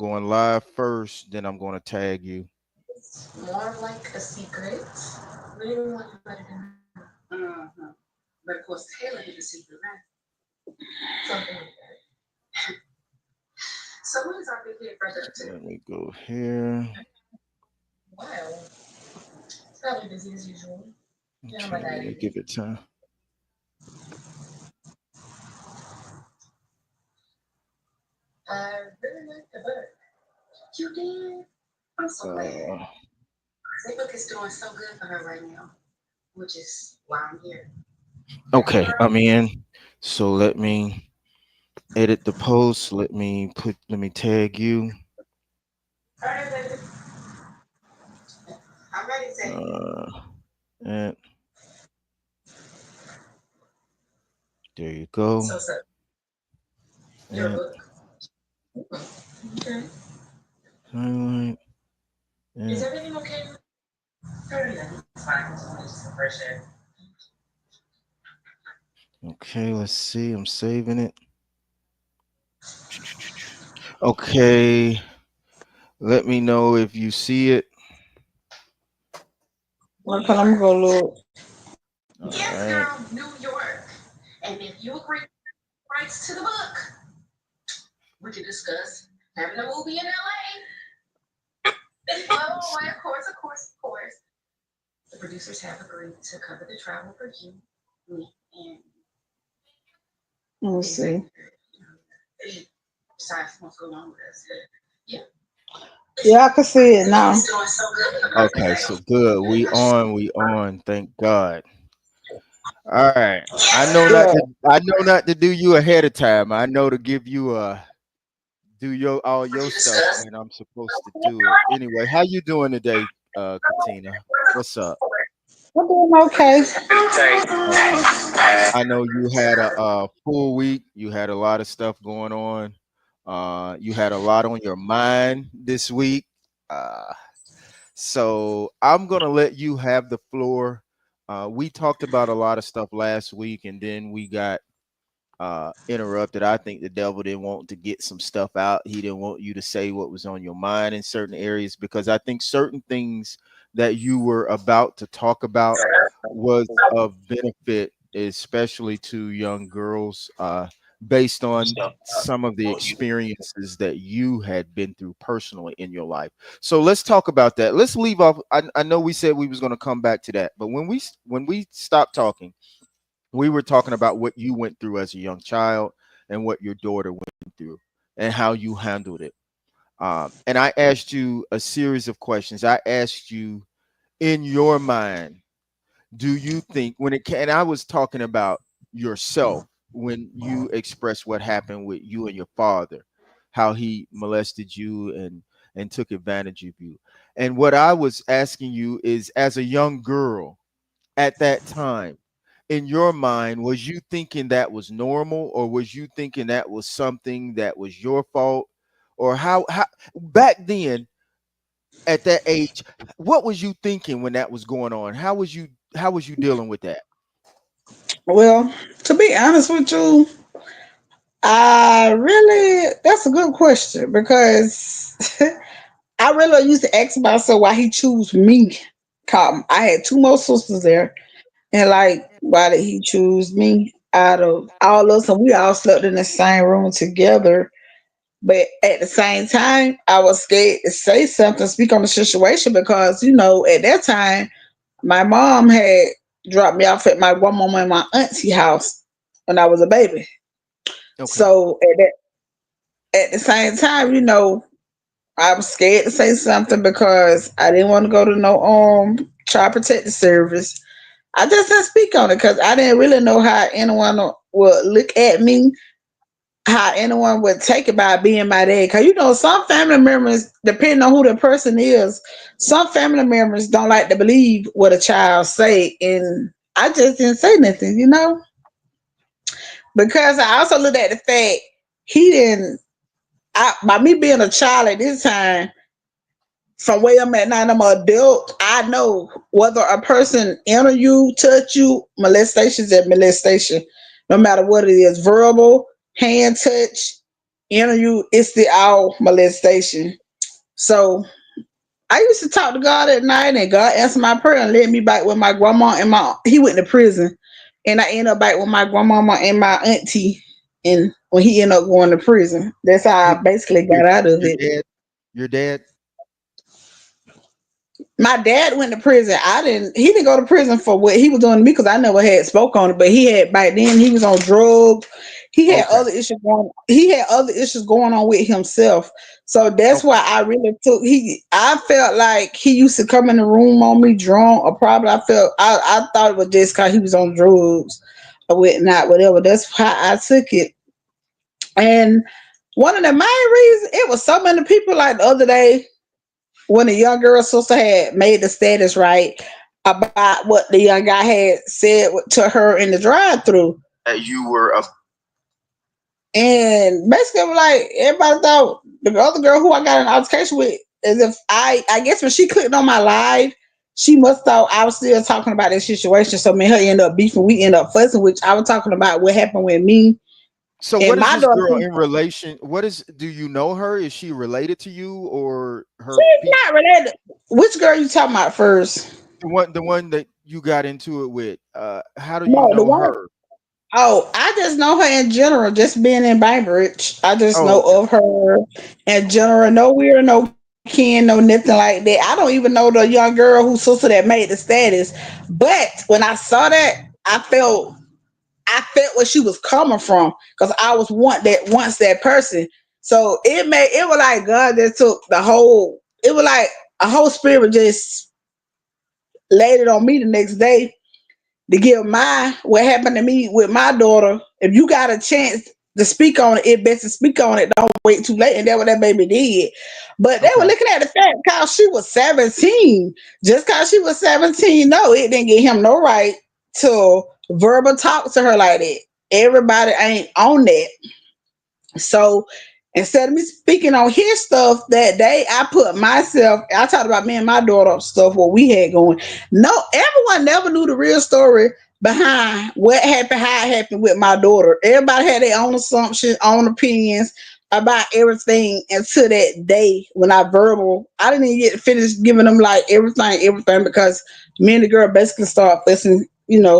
going live first, then I'm going to tag you. It's more like a secret. We didn't want anybody to know. Mm-hmm. But of course, Taylor did the secret, right? Something like that. So what is our big head brother up to? Let me go here. Well, it's probably busy as usual. Yeah, my Okay, let me daddy. give it time. I really like the book. You did? I'm so glad. Uh, That book is doing so good for her right now, which is why I'm here. Baby okay, girl, I'm in. So let me edit the post. Let me tag you. all right, baby. I'm ready to take you. Uh, and there you go. So, your And book. Okay. highlight. Is And everything okay? Everything's fine. Just some fresh air. okay, let's see. I'm saving it. Okay, let me know if you see it. Okay, I'm gonna go look. All Yes, right. girl, New York. And if you agree rights to the book, we can discuss having a movie in LA. Let's Oh, why, see. of course, of course, of course. The producers have agreed to cover the travel for you, me, and Let me the see. executive. Besides what's going on with us. Yeah. Yeah, I can see it now. It's doing so good for her Okay, today. so good. We on. We on. Thank God. All right. I know not Yeah. to. I know not to do you ahead of time. I know to give you do your all We your can stuff discuss. when I'm supposed to do it. Anyway, how you doing today, Katina? What's up? I'm doing okay. Okay. I know you had a full week. You had a lot of stuff going on. You had a lot on your mind this week. Uh, so I'm gonna let you have the floor. We talked about a lot of stuff last week, and then we got interrupted. I think the devil didn't want to get some stuff out. He didn't want you to say what was on your mind in certain areas because I think certain things that you were about to talk about was of benefit, especially to young girls, based on some of the experiences that you had been through personally in your life. So let's talk about that. Let's leave off. I know we said we was going to come back to that, but when we stopped talking, we were talking about what you went through as a young child and what your daughter went through and how you handled it. And I asked you a series of questions. I asked you, in your mind, do you think when it can, and I was talking about yourself when you expressed what happened with you and your father, how he molested you and took advantage of you. And what I was asking you is, as a young girl at that time, in your mind, was you thinking that was normal, or was you thinking that was something that was your fault? Or how back then at that age, what was you thinking when that was going on? How was you dealing with that? Well, to be honest with you, I really that's a good question because I really used to ask myself why he choose me. I had two more sisters there, and like, why did he choose me out of all of us? And we all slept in the same room together. But at the same time, I was scared to say something, speak on the situation because, at that time, my mom had dropped me off at my grandmama and my auntie house when I was a baby. Okay. So at the same time, I was scared to say something because I didn't want to go to no child protective service. I just didn't speak on it because I didn't really know how anyone would look at me, how anyone would take it by being my dad. Because some family members, depending on who the person is, some family members don't like to believe what a child say, and I just didn't say nothing, because I also looked at the fact he didn't. By me being a child at this time, from where I'm at now, I'm an adult. I know whether a person enter you, touch you, molestation is a molestation, no matter what it is, verbal, hand touch, interview, it's the all molestation. So I used to talk to God at night, and God answered my prayer and led me back with my grandma and my. He went to prison, and I ended up back with my grandmama and my auntie. And when he ended up going to prison, that's how Your I basically your got out of your it. dad, your dad. My dad went to prison. I didn't. He didn't go to prison for what he was doing to me because I never had spoke on it. But he had back then. He was on drugs. He had Okay, other issues going. He had other issues going on with himself. So that's okay. why I really took. He. I felt like he used to come in the room on me drunk, or probably I felt. I thought it was just because he was on drugs or whatnot, whatever. That's how I took it. And one of the main reasons it was so many people. Like the other day, when the young girl sister had made the status right about what the young guy had said to her in the drive-through, That you were a and basically I'm like everybody thought the other girl who I got an altercation with, as if I guess when she clicked on my live, she must thought I was still talking about that situation. So me and her end up beefing, we end up fussing, which I was talking about what happened with me So and what is my this daughter. girl in relation? What is do you know her? Is she related to you or her She's people? not related. Which girl you talking about first? The one that you got into it with. How do you No, the know one. her? Oh, I just know her in general, just being in Bainbridge. I just Oh, know okay. of her in general. No weird, no kin, no nothing like that. I don't even know the young girl whose sister that made the status. But when I saw that, I felt where she was coming from because I was once that person. So it was like God just took the whole. It was like a whole spirit just laid it on me the next day to give my what happened to me with my daughter. If you got a chance to speak on it, it best to speak on it. Don't wait too late. And that's what that baby did. But they were Okay. looking at the fact because she was 17. Just because she was 17, no, it didn't give him no right to verbal talk to her like that. Everybody ain't on that. So instead of me speaking on his stuff that day, I talked about me and my daughter stuff, what we had going. No, everyone never knew the real story behind what happened, how it happened with my daughter. Everybody had their own assumptions, own opinions about everything until that day when I didn't even get to finish giving them like everything because me and the girl basically start fussing,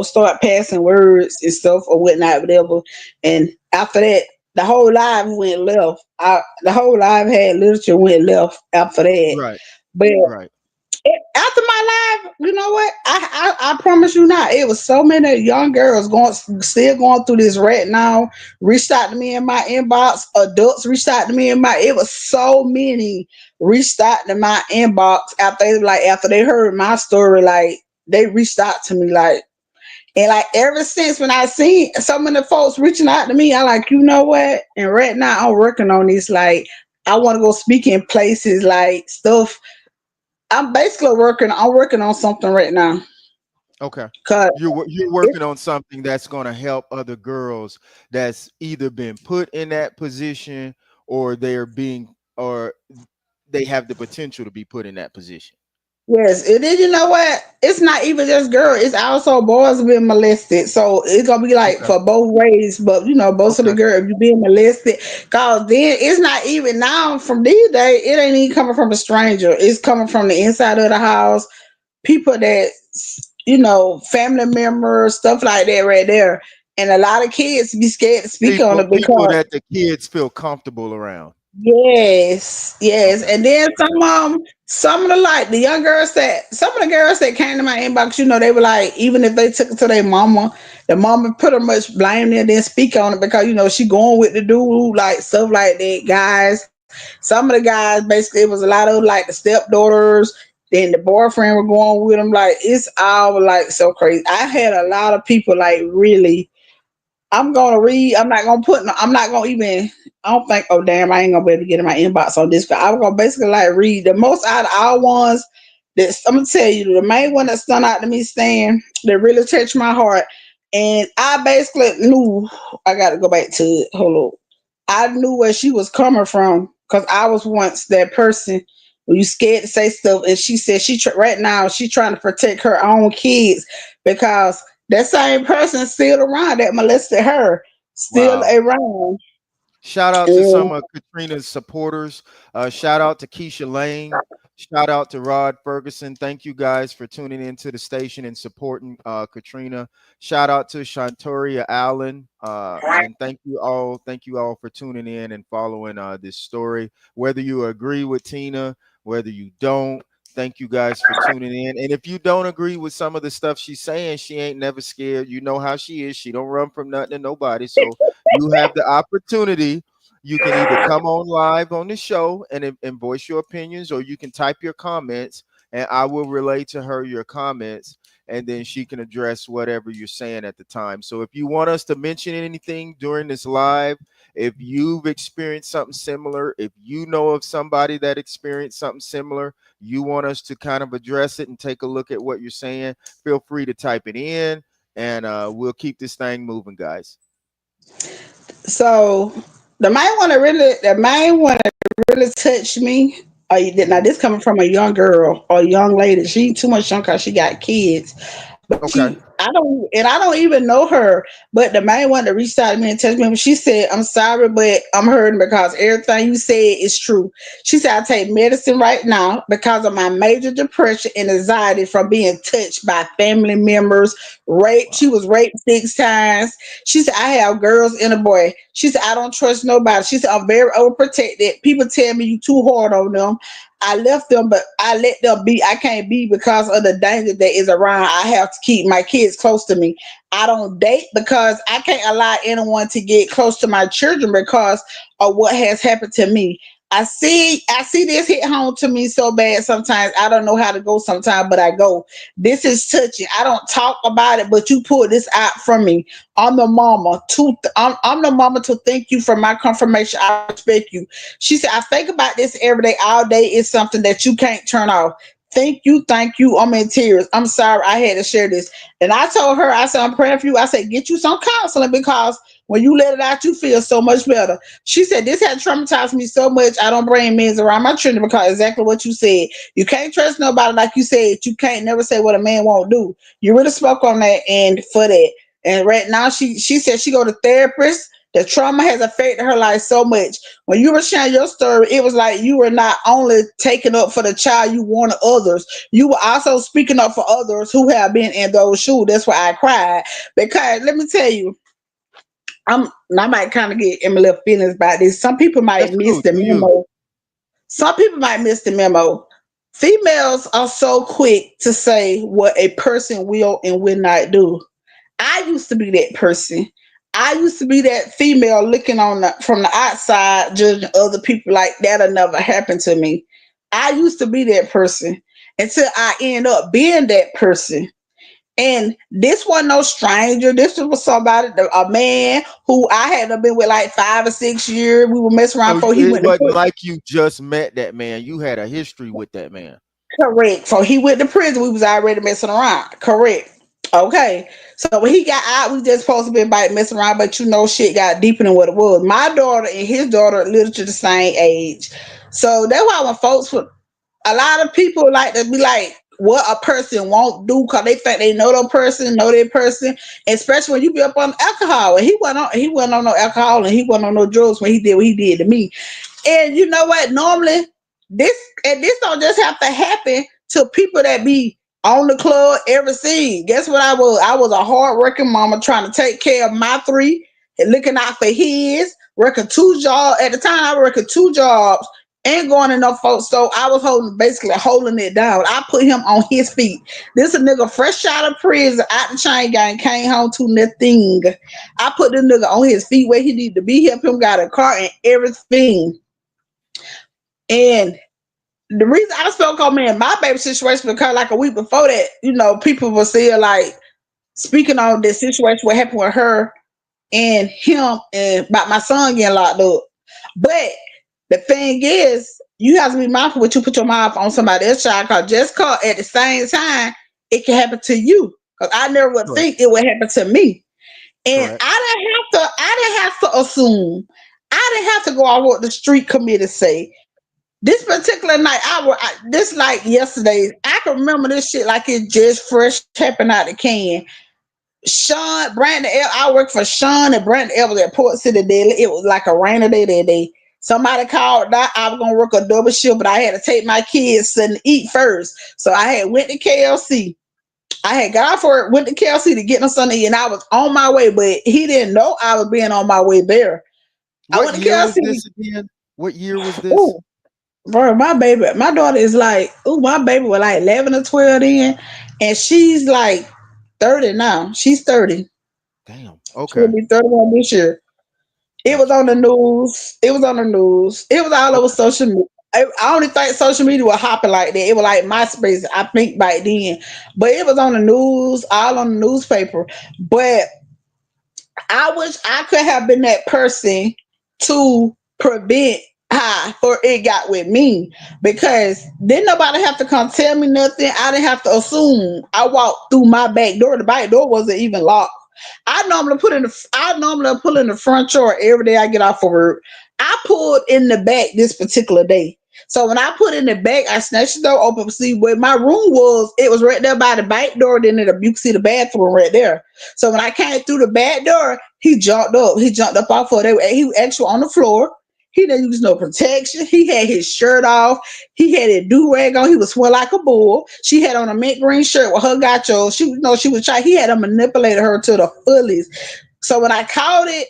start passing words and stuff or whatnot, whatever. And after that, the whole live went left. The whole live had literature went left after that. Right. But Right. after my live, you know what? I promise you not. It was so many young girls still going through this right now. Reached out to me in my inbox. Adults reached out to me in my. It was so many reached out to my inbox after they heard my story. Like they reached out to me like and like ever since when I seen some of the folks reaching out to me, I like, you know what? And right now I'm working on this. Like I want to go speak in places like stuff. I'm working on something right now. Okay. Cause You're it's working on something that's going to help other girls that's either been put in that position or they're being or they have the potential to be put in that position. yes, it is. You know what? It's not even just girls. It's also boys being molested. So it's gonna be like Okay. for both ways. But both of the Okay. girls, if you being molested, cause then it's not even now from these days. It ain't even coming from a stranger. It's coming from the inside of the house. People that family members, stuff like that, right there. And a lot of kids be scared to speak on People it people because that the kids feel comfortable around. yes, yes. Okay. And then some of some of the girls that came to my inbox, they were like, even if they took it to their mama, the mama pretty much blamed it, then speak on it because she going with the dude, like stuff like that. Guys, some of the guys basically, it was a lot of like the stepdaughters, then the boyfriend were going with them. Like it's all like so crazy. I had a lot of people like really I'm gonna read. I'm not gonna put. I'm not gonna even. I don't think. Oh damn! I ain't gonna be able to get in my inbox on this. But I'm gonna basically like read the most out of all ones. That I'm gonna tell you the main one that stuck out to me, Stan, that really touched my heart, and I basically knew I got to go back to it. Hold on. I knew where she was coming from because I was once that person when you scared to say stuff, and she said right now she trying to protect her own kids because that same person still around that molested her, still Wow. around. Shout out to Mm. some of Katrina's supporters. Shout out to Keisha Lane. Shout out to Rod Ferguson. Thank you guys for tuning into the station and supporting Katrina. Shout out to Shantoria Allen. And thank you all. Thank you all for tuning in and following this story. Whether you agree with Tina, whether you don't, thank you guys for tuning in. And if you don't agree with some of the stuff she's saying, she ain't never scared. You know how she is. She don't run from nothing and nobody. So you have the opportunity. You can either come on live on the show and voice your opinions, or you can type your comments and I will relay to her your comments, and then she can address whatever you're saying at the time. So if you want us to mention anything during this live, if you've experienced something similar, if you know of somebody that experienced something similar, you want us to kind of address it and take a look at what you're saying, feel free to type it in, and we'll keep this thing moving, guys. So the main one that really touched me. Now Mhm. this coming from a young girl or a young lady. She ain't too much young because she got kids. But Okay. I don't even know her. But the main one that reached out to me and texted me, she said, "I'm sorry, but I'm hurting because everything you said is true." She said, "I take medicine right now because of my major depression and anxiety from being touched by family members. Raped. She Wow. was raped 6 times." She said, "I have girls and a boy." She said, "I don't trust nobody." She said, "I'm very overprotected. People tell me you too hard on them. I left them, but I let them be. I can't be because of the danger that is around. I have to keep my kids close to me. I don't date because I can't allow anyone to get close to my children because of what has happened to me. I see this hit home to me so bad sometimes. I don't know how to go sometimes, but I go. This is touching. I don't talk about it, but you pull this out from me. I'm the mama to thank you for my confirmation. I respect you." She said, "I think about this every day. All day is something that you can't turn off. Thank you. I'm in tears. I'm sorry I had to share this." And I told her, I said, "I'm praying for you." I said, "Get you some counseling because when you let it out, you feel so much better." She said, "This had traumatized me so much. I don't bring men around my children because exactly what you said. You can't trust nobody like you said. You can't never say what a man won't do." You really spoke on that and for that. And right now, she said she go to therapist. The trauma has affected her life so much. When you were sharing your story, it was like you were not only taking up for the child you wanted others, you were also speaking up for others who have been in those shoes. That's why I cried. Because let me tell you, I might kind of get in my little feelings about this. Some people might That's miss cool. the Do you? memo. Some people might miss the memo. Females are so quick to say what a person will and will not do. I used to be that person. I used to be that female looking on from the outside, judging other people like that'll never happen to me. I used to be that person until I end up being that person. And this wasn't no stranger. This was somebody, a man who I had been with like 5 or 6 years. We were messing around So before he it went to wasn't prison. like you just met that man. You had a history with that man. Correct. So he went to prison. We was already messing around. Correct. Okay. So when he got out, we just supposed to be about messing around, but you know shit got deeper than what it was. My daughter and his daughter literally the same age. So that's why when a lot of people like to be like what a person won't do because they think they know their person, especially when you be up on alcohol. And he wasn't on no alcohol and he wasn't on no drugs when he did what he did to me. And you know what? Normally, this this don't just have to happen to people that be on the club every scene. Guess what I was? I was a hard working mama trying to take care of my three and looking out for his, working 2 jobs. At the time, I was working 2 jobs and going in no folks. So I was basically holding it down. I put him on his feet. This a nigga fresh out of prison, out the chain gang, came home to nothing. I put this nigga on his feet where he need to be, help him got a car and everything. And the reason I spoke on me and my baby situation because like a week before that, people were still like speaking on this situation, what happened with her and him and about my son getting locked up. But the thing is, you have to be mindful what you put your mouth on somebody else's child because just cause at the same time it can happen to you. Because I never would Correct. think it would happen to me. And Correct. I didn't have to assume. I didn't have to go off what the street committee say. This particular night, this like yesterday, I can remember this shit like it just fresh happened out the can. Sean, Brandon L. I worked for Sean and Brandon L. was at Port City Daily. It was like a rainy day that day. Somebody called that I was gonna work a double shift, but I had to take my kids and eat first. So I had went to KLC. I had got for it, went to KLC to get them something to eat, and I was on my way, but he didn't know I was being on my way there. I What went to year was KLC. this again? What year was this? Oh, bro, my baby, my daughter is like, oh, my baby was like 11 or 12 then, and she's like 30 now. She's 30. Damn. She'll Okay. be 31 this year. It was Gotcha. on the news. It was on the news. It was all over Okay. social media. I only think social media was hopping like that. It was like MySpace, I think, back then. But it was on the news, all on the newspaper. But I wish I could have been that person to prevent how or it got with me, because didn't nobody have to come tell me nothing. I didn't have to assume. I walked through my back door. The back door wasn't even locked. I normally pull in the front door every day I get off of work. I pulled in the back this particular day. So when I put in the back, I snatched the door open to see where my room was. It was right there by the back door. Then you could see the bathroom right there. So when I came through the back door, he jumped up. He jumped up off of it. He was actually on the floor. He didn't use no protection. He had his shirt off. He had a do rag on. He was swell like a bull. She had on a mint green shirt with her gacho. She was trying. He had to manipulate her to the fullest. So when I called it,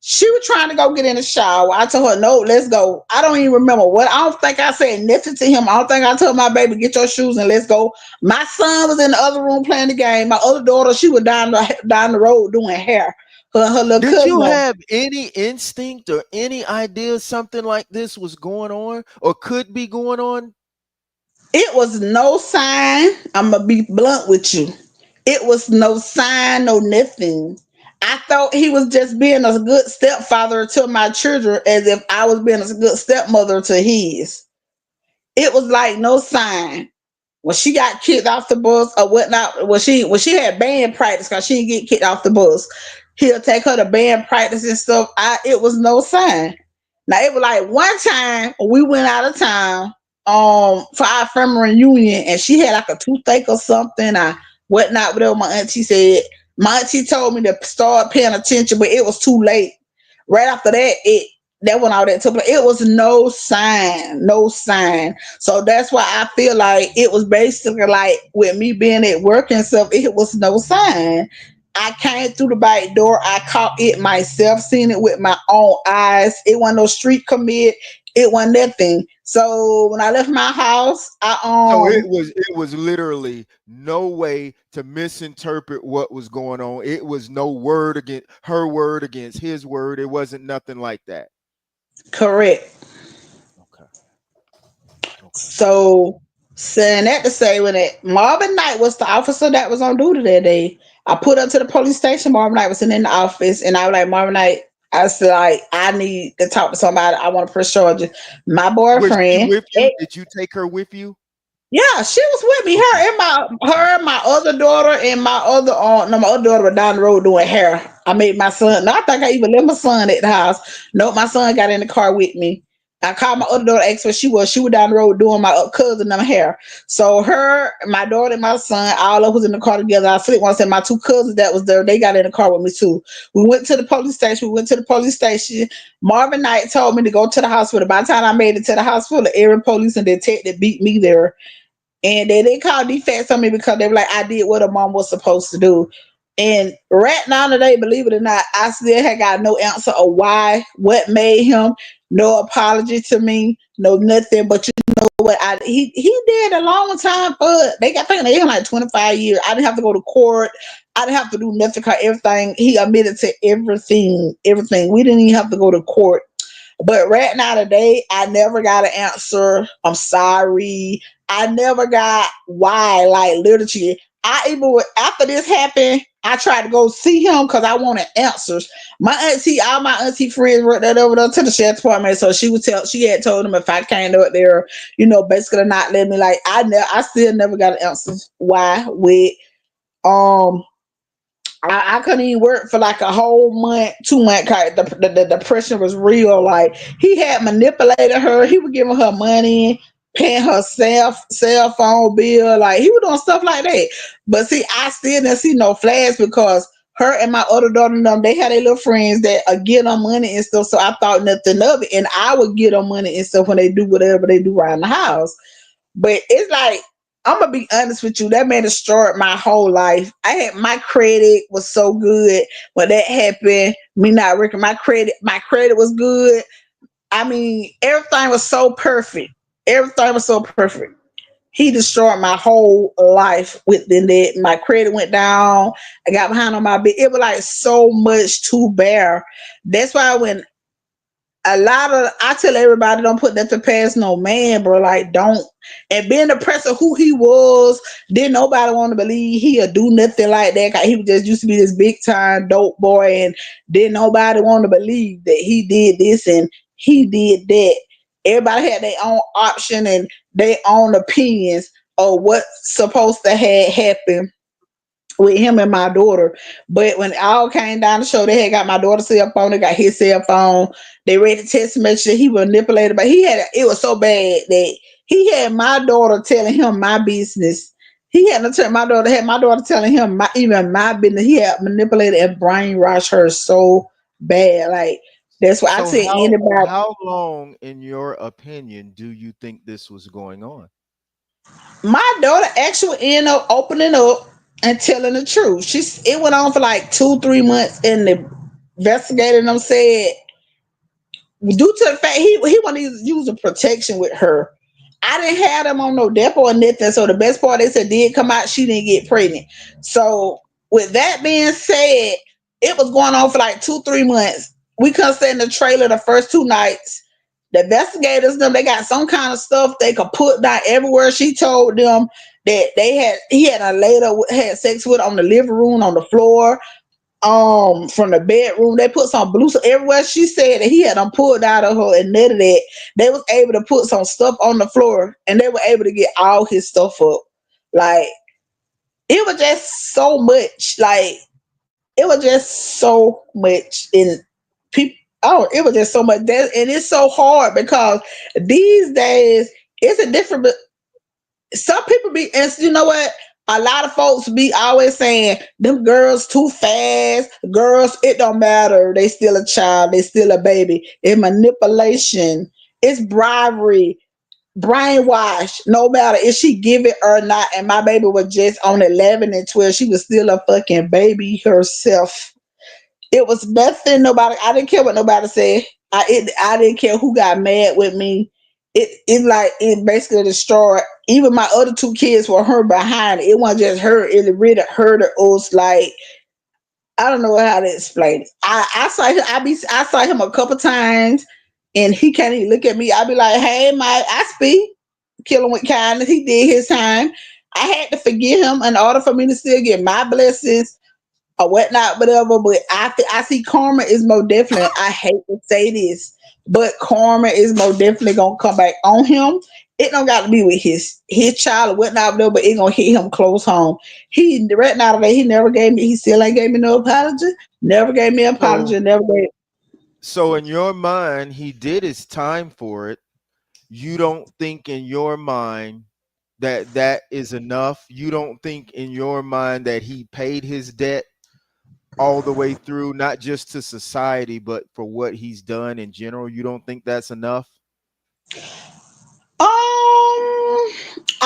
she was trying to go get in the shower. I told her, no, let's go. I don't even remember what. I don't think I said nothing to him. I don't think I told my baby, get your shoes and let's go. My son was in the other room playing the game. My other daughter, she was down the road doing hair. Her little Did you cousin. have any instinct or any idea something like this was going on or could be going on? It was no sign. I'm gonna be blunt with you. It was no sign, no nothing. I thought he was just being a good stepfather to my children, as if I was being a good stepmother to his. It was like no sign. When she got kicked off the bus or whatnot, when she had band practice, because she didn't get kicked off the bus, he'll take her to band practice and stuff. It was no sign. Now it was like one time we went out of town for our family reunion, and she had like a toothache or something. I whatnot, whatever my auntie said. My auntie told me to start paying attention, but it was too late. Right after that, that when all that took place, it was no sign, no sign. So that's why I feel like it was basically like with me being at work and stuff, it was no sign. I came through the back door. I caught it myself, seen it with my own eyes. It wasn't no street commit. It wasn't nothing. So when I left my house, So I it was literally no way to misinterpret what was going on. It was no word against her word against his word. It wasn't nothing like that. correct. Okay. Okay. So saying that to say, when Marvin Knight was the officer that was on duty that day, I put up to the police station. Marvin Knight was sitting in the office, and I was like, Marvin Knight, I said, like, I need to talk to somebody. I want to press charges. My Was she boyfriend, with you? Did you take her with you? yeah, she was with me. Okay. Okay. My other daughter, and my other no, my other daughter was down the road doing hair. I made my son. No, I think I even left my son at the house. No, my son got in the car with me. I called my Okay. other daughter, asked where she was. She was down the road doing my cousin them hair. So her, my daughter, and my son, all of us was in the car together. I sleep once, and my two cousins that was there, they got in the car with me too. We went to the police station. Marvin Knight told me to go to the hospital. By the time I made it to the hospital, every police and detective beat me there, and they didn't call defense on me because they were like, I did what a mom was supposed to do. And right now today, believe it or not, I still had got no answer of why, what made him, no apology to me, no nothing. But you know what? He did a long time for it. They got thinking they him like 25 years. I didn't have to go to court. I didn't have to do nothing because everything he admitted to everything, everything. We didn't even have to go to court. But right now today, I never got an answer. I'm sorry. I never got why, like literally. After this happened, I tried to go see him because I wanted answers. All my auntie friends were that over there to the sheriff's department, so she had told them if I came up there, basically not let me. Like I still never got an answer why with um I couldn't even work for like a whole month, 2 month. The depression was real. Like he had manipulated her. He was giving her money, paying her cell phone bill. Like he was doing stuff like that. But see, I still didn't see no flags because her and my other daughter and them, they had their little friends that get them money and stuff. So I thought nothing of it. And I would get them money and stuff when they do whatever they do around the house. But it's like, I'm gonna be honest with you, that man destroyed my whole life. I had my credit was so good when that happened. Me not working, my credit was good. I mean, everything was so perfect. Everything was so perfect. He destroyed my whole life within that. My credit went down. I got behind on my bill. It was like so much to bear. That's why when a lot of I tell everybody don't put nothing past no man, bro. Like don't and being the press of who he was, didn't nobody want to believe he'll do nothing like that. 'Cause he was just used to be this big time dope boy, and didn't nobody want to believe that he did this and he did that. Everybody had their own option and their own opinions of what's supposed to have happened with him and my daughter. But when it all came down to show, they had got my daughter's cell phone, they got his cell phone. They read the text message. He was manipulated, but it was so bad that he had my daughter telling him my business. He had to tell my daughter telling him even my business. He had manipulated and brainwashed her so bad. Like that's why I So tell how anybody. how long, in your opinion, do you think this was going on? My daughter actually ended up opening up and telling the truth. It went on for like 2, 3 months, and the investigator and them said due to the fact he wanted to use a protection with her. I didn't have them on no depot or nothing. So the best part they said did come out, she didn't get pregnant. So with that being said, it was going on for like 2, 3 months. We couldn't stay in the trailer the first 2 nights. The investigators, them, they got some kind of stuff they could put down everywhere. She told them that he had a later had sex with her on the living room, on the floor, from the bedroom. They put some blue stuff everywhere. She said that he had them pulled out of her, and none of that. They was able to put some stuff on the floor, and they were able to get all his stuff up. Like it was just so much. Like it was just so much in people. Oh, it was just so much. And it's so hard because these days it's a different. Some people be, and you know what? A lot of folks be always saying them girls too fast. Girls, it don't matter. They still a child. They still a baby. It's manipulation. It's bribery, brainwash. No matter if she give it or not. And my baby was just on 11 and 12. She was still a fucking baby herself. It was nothing. Nobody. I didn't care what nobody said. I didn't care who got mad with me. It basically destroyed. Even my other 2 kids were her behind it. It wasn't just her. It really hurt us. Like I don't know how to explain it. I saw him. I saw him a couple times, and he can't even look at me. I be like, hey, I speak. Kill him with kindness. He did his time. I had to forgive him in order for me to still get my blessings or whatnot, whatever. But I see karma is more definitely. I hate to say this, but karma is more definitely gonna come back on him. It don't got to be with his child or whatnot, whatever, but it gonna hit him close home. He right now today, he never gave me. He still ain't gave me no apology. Never gave me an So apology. Never gave. so in your mind, he did his time for it. You don't think in your mind that that is enough? You don't think in your mind that he paid his debt all the way through, not just to society, but for what he's done in general? You don't think that's enough?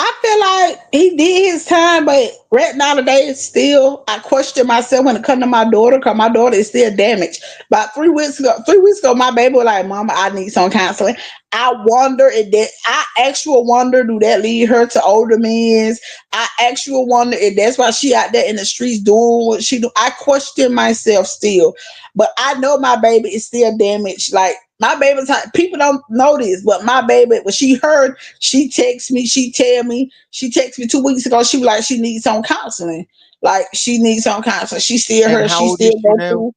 I feel like he did his time, but right now today, still, I question myself when it comes to my daughter, because my daughter is still damaged. About 3 weeks ago, my baby was like, "Mama, I need some counseling." I wonder if that, I actually wonder, do that lead her to older men's? I actually wonder if that's why she out there in the streets doing what she do. I question myself still, but I know my baby is still damaged. Like my baby, people don't know this, but my baby, when she heard, she texts me, she texted me 2 weeks ago. She was like, she needs some counseling. Like she needs some counseling. She still And her, how she old still is she go now? through.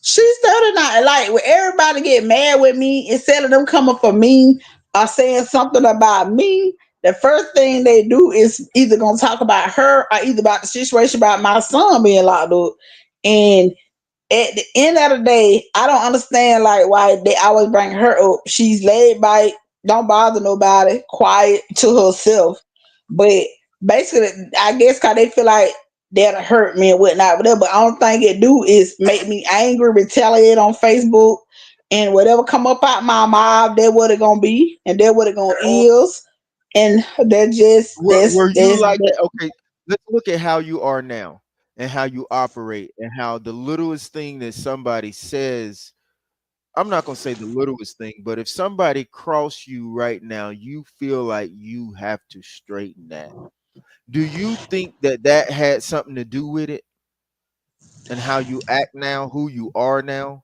She's still not like when everybody get mad with me, instead of them coming for me or saying something about me, the first thing they do is either gonna talk about her or either about the situation about my son being locked up. And at the end of the day, I don't understand like why they always bring her up. She's laid back, don't bother nobody, quiet to herself. But basically, I guess cause they feel like that'll hurt me and whatnot, whatever. But I don't think it do is make me angry, retaliate on Facebook, and whatever come up out my mouth, that what it gonna be, and that what it gonna is, and that just Were you like that? that. Okay, let's look at how you are now and how you operate and how the littlest thing that somebody says, I'm not gonna say the littlest thing, but if somebody cross you right now, you feel like you have to straighten that. Do you think that that had something to do with it and how you act now, who you are now?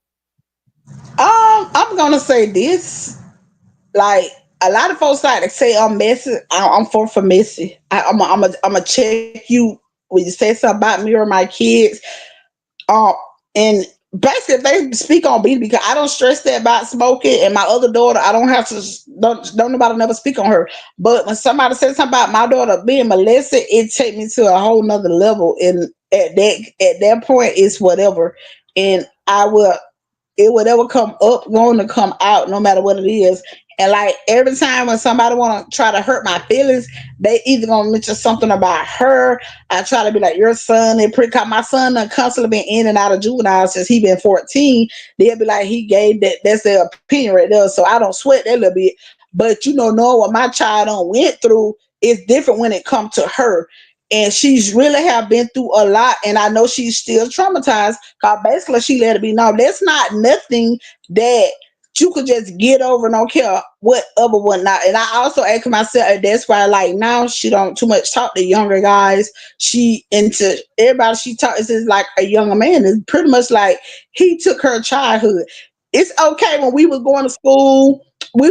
I'm gonna say this. Like a lot of folks like to say I'm messy. I'm for messy. I'm a check you when you say something about me or my kids. Um, and basically, if they speak on me because I don't stress that about smoking, and my other daughter, I don't have to don't nobody never speak on her. But when somebody says something about my daughter being molested, it take me to a whole nother level. And at that point, it's whatever, and I will it would ever come up going to come out no matter what it is. And like every time when somebody want to try to hurt my feelings, they either gonna mention something about her. I try to be like your son and pretty cause my son done constantly been in and out of juvenile since he been 14. They'll be like he gave that's their opinion right there. So I don't sweat that little bit. But knowing what my child done went through is different when it comes to her. And she's really have been through a lot, and I know she's still traumatized. Cause basically she let it be known that's not nothing that you could just get over and don't care whatever whatnot. And I also ask myself, that's why like now she don't too much talk to younger guys. She into everybody she talks is like a younger man. It's pretty much like he took her childhood. It's okay when we was going to school, we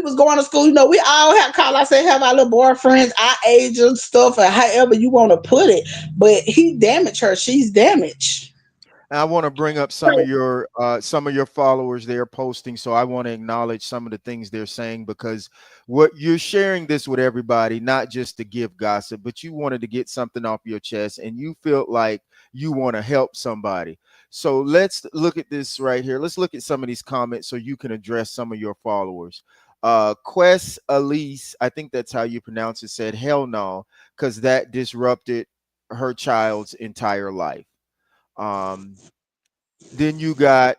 all have call I say have our little boyfriends, our age and stuff, or however you want to put it. But he damaged her. She's damaged. I want to bring up some of your followers they're posting, so I want to acknowledge some of the things they're saying because what you're sharing this with everybody, not just to give gossip, but you wanted to get something off your chest and you feel like you want to help somebody. So let's look at this right here. Let's look at some of these comments so you can address some of your followers. Quest Elise, I think that's how you pronounce it, said hell no, because that disrupted her child's entire life. um then you got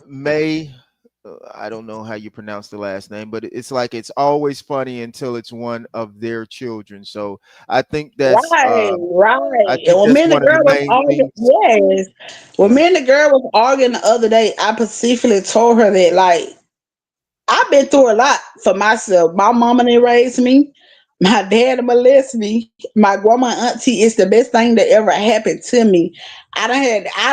May. I don't know how you pronounce the last name, but it's like it's always funny until it's one of their children. So I think that's Right, I right. And think when me that's and the one of the girl was main arguing, things. yes. When Yeah. me and the girl was arguing the other day, I specifically told her that like I've been through a lot for myself. My mama didn't raise me. My dad molested me. My grandma and auntie is the best thing that ever happened to me. I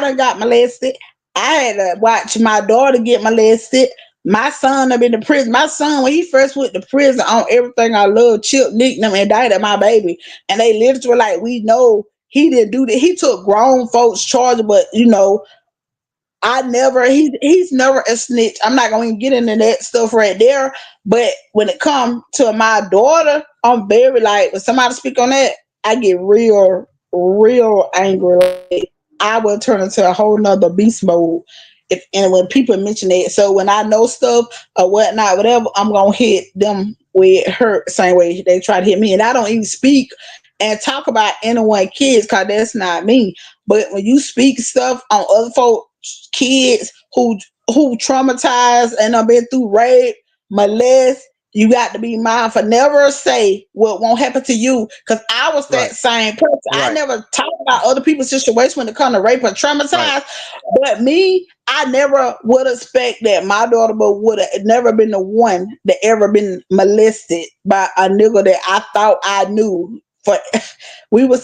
done got molested. I had to watch my daughter get molested. My son have been to prison. My son, when he first went to prison on everything I love, Chip nicked him and died at my baby. And they literally were like, we know he didn't do that. He took grown folks charges, but he's never a snitch. I'm not going to get into that stuff right there. But when it comes to my daughter, I'm very like when somebody speak on that, I get real, real angry. Like I will turn into a whole nother beast mode. If and when people mention it, so when I know stuff or whatnot, whatever, I'm gonna hit them with her same way they try to hit me, and I don't even speak and talk about anyone kids because that's not me. But when you speak stuff on other folks kids who traumatized and have been through rape, molest, you got to be mindful. Never say what won't happen to you because I was that Right. same person. I Right. never talk about other people's situation when it comes to rape or Right. traumatized. But me, I never would expect that my daughter would have never been the one that ever been molested by a nigga that I thought I knew. For we were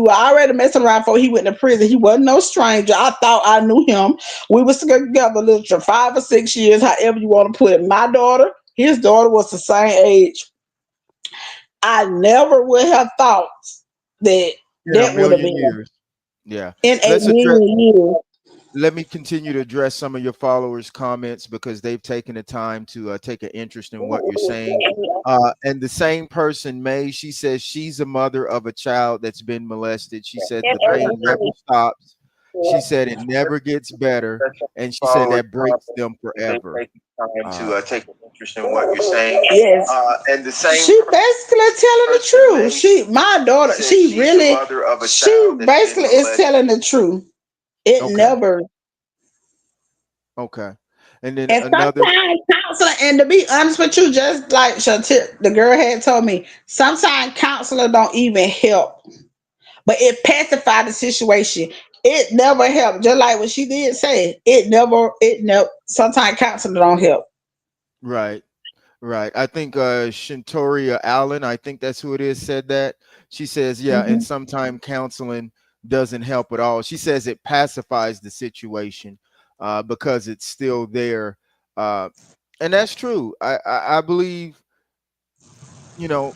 already messing around before he went to prison. He wasn't no stranger. I thought I knew him. We was together literally 5 or 6 years, however you want to put it. My daughter, his daughter was the same age. I never would have thought that In a that would have million been years. Yeah. in a Let's address million years. Let me continue to address some of your followers' comments because they've taken the time to take an interest in what you're saying. And the same person, May, she says she's a mother of a child that's been molested. She said the pain never stops. She said it never gets better, and she said that breaks them forever. Uh, Take an interest in what you're saying. Yes. And the same She basically telling the truth. She, my daughter, said she she's the really, mother of a she child that's been basically is molested. telling the truth. It okay, never. okay, and then And another. sometimes counselor, and to be honest with you, just like Shantir, the girl had told me, sometimes counselor don't even help, but it pacified the situation. It never helped. Just like what she did say, it never. Sometimes counselor don't help. Right. Right. I think Shintoria Allen, I think that's who it is, said that. She says, yeah, and Mhm. sometimes counseling doesn't help at all. She says it pacifies the situation because it's still there. Uh, and that's true. I believe, you know,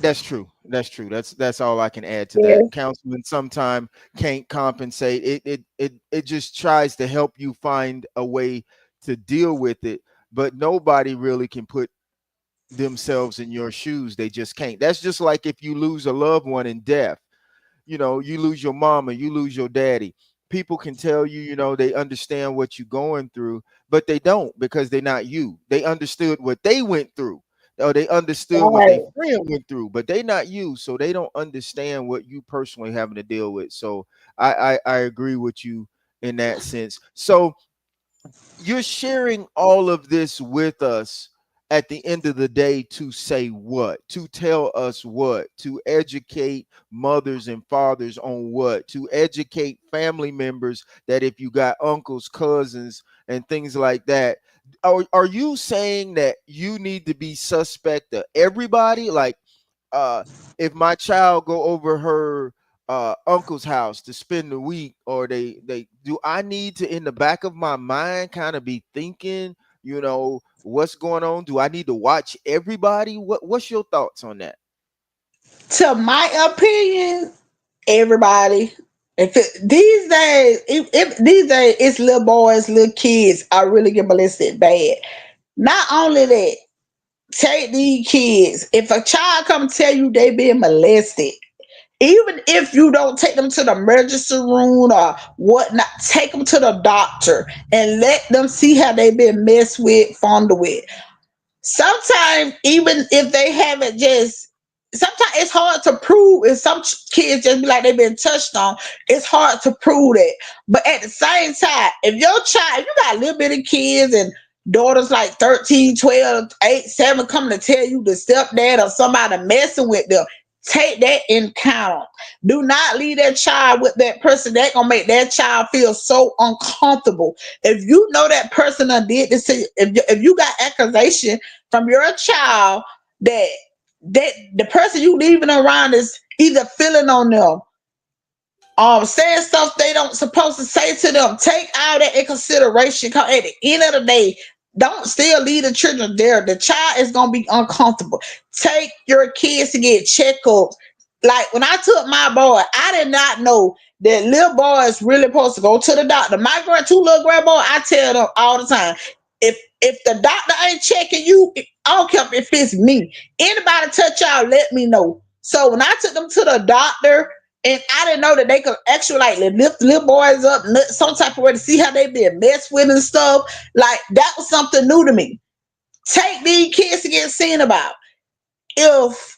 that's true. That's true. That's all I can add to that. Yes. Counseling sometimes can't compensate. It just tries to help you find a way to deal with it, but nobody really can put themselves in your shoes. They just can't. That's just like if you lose a loved one in death. You lose your mama, you lose your daddy. People can tell you, they understand what you're going through, but they don't because they're not you. They understood what they went through. Or they understood what their Right. friend went through, but they not you, so they don't understand what you personally having to deal with. So I agree with you in that sense. So you're sharing all of this with us at the end of the day to say what? To tell us what? To educate mothers and fathers on what? To educate family members that if you got uncles, cousins, and things like that. Are you saying that you need to be suspect of everybody? Like, uh if my child go over her uncle's house to spend the week, or they do, I need to in the back of my mind kind of be thinking, what's going on? Do I need to watch everybody? What's your thoughts on that? To my opinion, everybody. If these days it's little boys, little kids are really get molested bad. Not only that, take these kids. If a child come tell you they been molested, even if you don't take them to the emergency room or whatnot, take them to the doctor and let them see how they been messed with, fondled with. Sometimes even if they haven't just, sometimes it's hard to prove. If some kids just be like they've been touched on, it's hard to prove that. But at the same time, if your child, if you got little bitty kids and daughters like 13, 12, 8, 7 coming to tell you the stepdad or somebody messing with them, take that in count. Do not leave that child with that person. That gonna make that child feel so uncomfortable. If you know that person done did this, if you got accusation from your child that the person you leaving around is either feeling on them, saying stuff they don't supposed to say to them, take all that in consideration. 'Cause at the end of the day, don't still leave the children there. The child is gonna be uncomfortable. Take your kids to get checkups. Like when I took my boy, I did not know that little boy is really supposed to go to the doctor. My two little grandboy, I tell them all the time, if the doctor ain't checking you, I don't care if it's me. Anybody touch y'all, let me know. So when I took them to the doctor, and I didn't know that they could actually like lift little boys up some type of way to see how they been messed with and stuff. Like that was something new to me. Take these kids to get seen about. If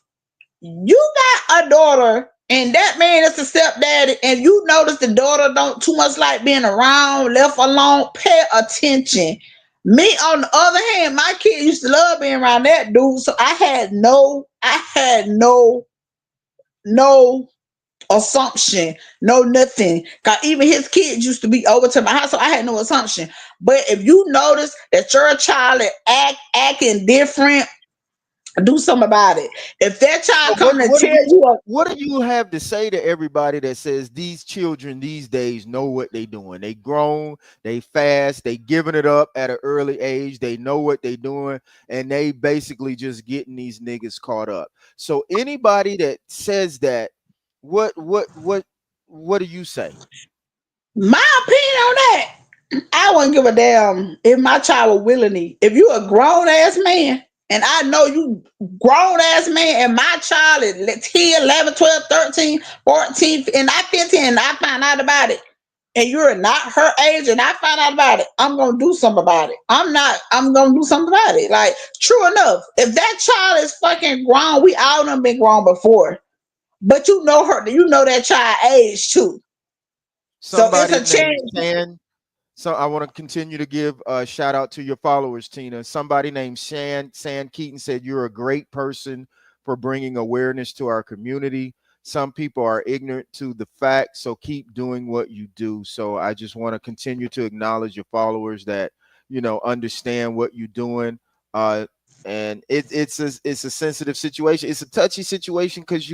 you got a daughter and that man is a stepdaddy and you notice the daughter don't too much like being around, left alone, pay attention. Me on the other hand, my kid used to love being around that dude, so I had no assumption, no nothing. Cause even his kids used to be over to my house, so I had no assumption. But if you notice that your child is acting different, do something about it. If that So child what coming to what do tell you you, what do you have to say to everybody that says these children these days know what they doing? They grown, they fast, they giving it up at an early age, they know what they doing, and they basically just getting these niggas caught up. So anybody that says that, what do you say? my opinion on that, I wouldn't give a damn if my child was willingly. If you a grown ass man and I know you grown ass man, and my child is 10, 11, 12, 13, 14, and I 15, and I find out about it, and you're not her age, and I find out about it, I'm gonna do something about it. I'm gonna do something about it. Like, true enough, if that child is fucking grown, we all done been grown before. But you know her, you know that child age too. So it's Somebody a named chance. Shan. So I want to continue to give a shout out to your followers, Tina. Somebody named San Keaton said you're a great person for bringing awareness to our community. Some people are ignorant to the fact, so keep doing what you do. So I just want to continue to acknowledge your followers that understand what you're doing. Uh, and it's a sensitive situation. It's a touchy situation because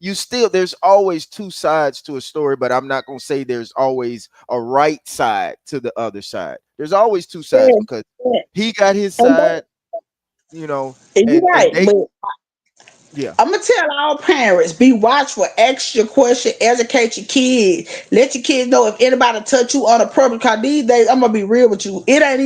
you still, there's always two sides to a story, but I'm not going to say there's always a right side to the other side. There's always two sides Yeah, because yeah. he got his And, side, you know, and you're and right, they, but yeah. I'm gonna tell all parents: be watchful, ask your question, educate your kids, let your kids know if anybody touch you on a public. Cause these days, I'm gonna be real with you. It ain't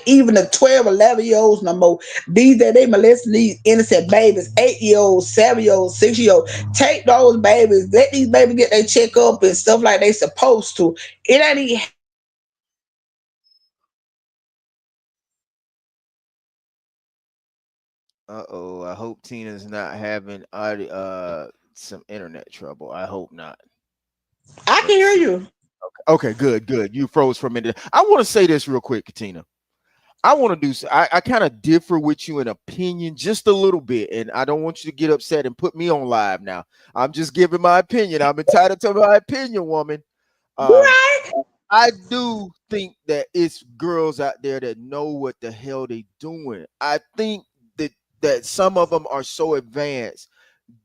even the 12, 11 year olds no more. These days they molesting these innocent babies, 8 year olds, 7 year olds, 6 year olds. Take those babies, let these babies get their check up and stuff like they supposed to. It ain't even have to be no Uh-oh, I hope Tina's not having some internet trouble. I hope not. I can Let's hear see. you. Okay, good. You froze for a minute. I want to say this real quick, Tina. I want to do. I kind of differ with you in opinion just a little bit, and I don't want you to get upset and put me on live now. I'm just giving my opinion. I'm entitled to my opinion, woman. You Um, right? I do think that it's girls out there that know what the hell they doing. I think that some of them are so advanced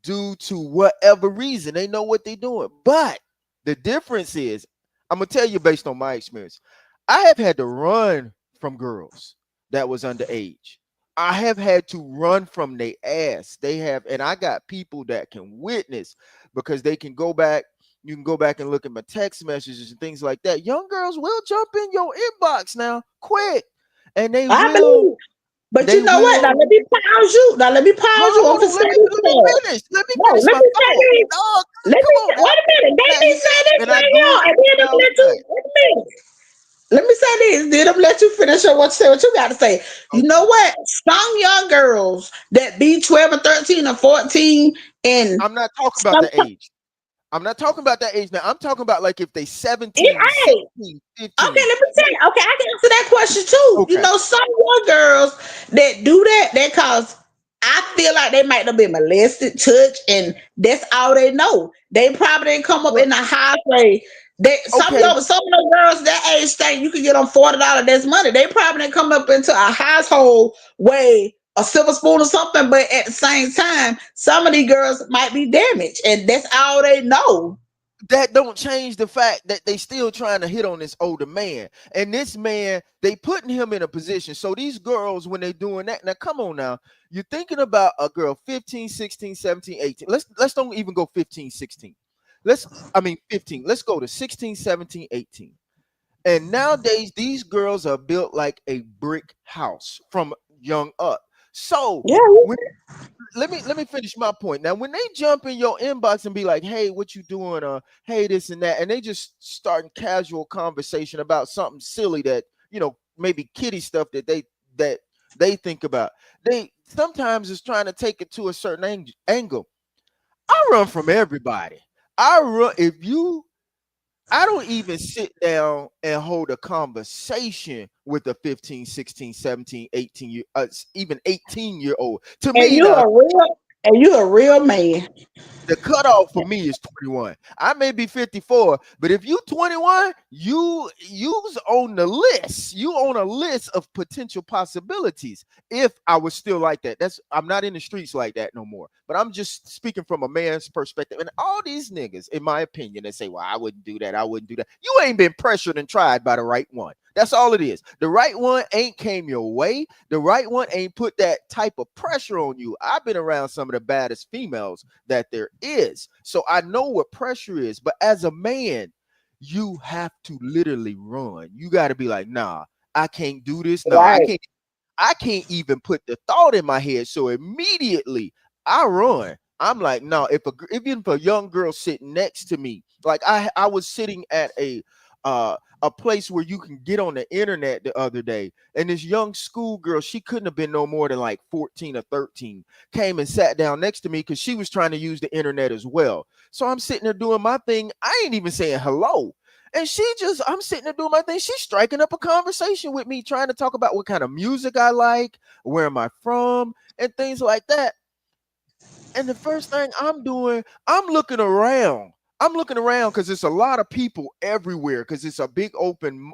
due to whatever reason. They know what they're doing. But the difference is, I'm gonna tell you based on my experience. I have had to run from girls that was underage. I have had to run from their ass. They have, and I got people that can witness because they can go back. You can go back and look at my text messages and things like that. Young girls will jump in your inbox now, quick, and they I will. believe. But They you know what? Now will. let me pause you. Now let me pause you. I'm Hold for on, say let this me part. finish. Let me No, finish let my me say thought. this. Oh, Let come me on say, now. wait a minute. Let Now me he say this and I right grew here, and then I'm well let cut. you. Wait a minute. Let me say this. Then I'm let you finish up what you got to say. You know Okay. what? Some young girls that be 12 or 13 or 14 and I'm not talking about the sometimes age. I'm not talking about that age now. I'm talking about like if they it 17, ain't. 16, Okay, 15. let me tell you. Okay, I can answer that question too. You Okay. know, some young girls that do that cause I feel like they might have been molested, touched, and that's all they know. They probably didn't come up Well, in the highway. They okay. some of those girls that age think you can get them $40. That's money. They probably didn't come up into a household way a silver spoon or something, but at the same time, some of these girls might be damaged, and that's all they know. That don't change the fact that they still trying to hit on this older man. And this man, they putting him in a position. So these girls, when they doing that, now come on now, you're thinking about a girl 15, 16, 17, 18. Let's don't even go 15, 16. I mean 15. Let's go to 16, 17, 18. And nowadays, these girls are built like a brick house from young up. So Yeah, when let me finish my point. Now, when they jump in your inbox and be like, "Hey, what you doing?" "Hey, this and that," and they just starting casual conversation about something silly that maybe kiddie stuff that they think about. They sometimes is trying to take it to a certain angle. I run from everybody. I run if you I don't even sit down and hold a conversation with a 15, 16, 17, 18 year even 18-year-old. To and me now, you a real man. the cutoff for me is 21. I may be 54, but if you 21, you's on the list. You on a list of potential possibilities. If I was still like that, I'm not in the streets like that no more. But I'm just speaking from a man's perspective. And all these niggas, in my opinion, they say, "Well, I wouldn't do that. I wouldn't do that." You ain't been pressured and tried by the right one. That's all it is. The right one ain't came your way. The right one ain't put that type of pressure on you. I've been around some of the baddest females that there is. So I know what pressure is. But as a man, you have to literally run. You got to be like, nah, I can't do this. Nah, I Right. can't. I can't even put the thought in my head. So immediately I run. I'm like, no, even if a young girl sitting next to me, like I was sitting at a place where you can get on the internet the other day, and this young schoolgirl, she couldn't have been no more than like 14 or 13, came and sat down next to me because she was trying to use the internet as well. So I'm sitting there doing my thing. I ain't even saying hello. And I'm sitting there doing my thing. She's striking up a conversation with me, trying to talk about what kind of music I like, where am I from, and things like that. And the first thing I'm doing, I'm looking around. I'm looking around because it's a lot of people everywhere because it's a big open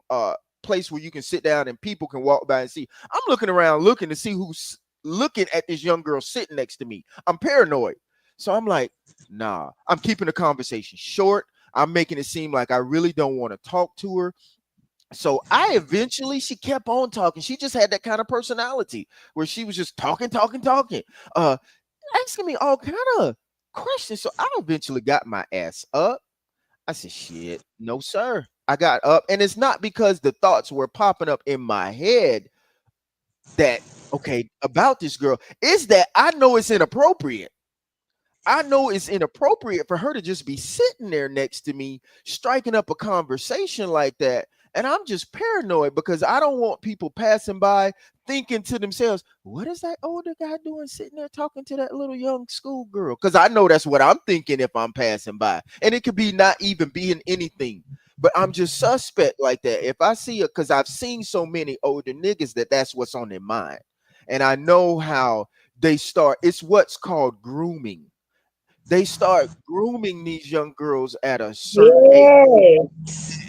place where you can sit down and people can walk by and see. I'm looking around looking to see who's looking at this young girl sitting next to me. I'm paranoid. So I'm like, nah, I'm keeping the conversation short. I'm making it seem like I really don't want to talk to her. So she kept on talking. She just had that kind of personality where she was just talking, talking, talking. Asking me all kind of questions. So I eventually got my ass up. I said, shit, no, sir. I got up. And it's not because the thoughts were popping up in my head that, okay, about this girl. It's that I know it's inappropriate. I know it's inappropriate for her to just be sitting there next to me, striking up a conversation like that. And I'm just paranoid because I don't want people passing by thinking to themselves, what is that older guy doing sitting there talking to that little young schoolgirl? Because I know that's what I'm thinking if I'm passing by. And it could be not even being anything. But I'm just suspect like that. If I see it, because I've seen so many older niggas that's what's on their mind. And I know how they start. It's what's called grooming. They start grooming these young girls at a certain age, Yeah.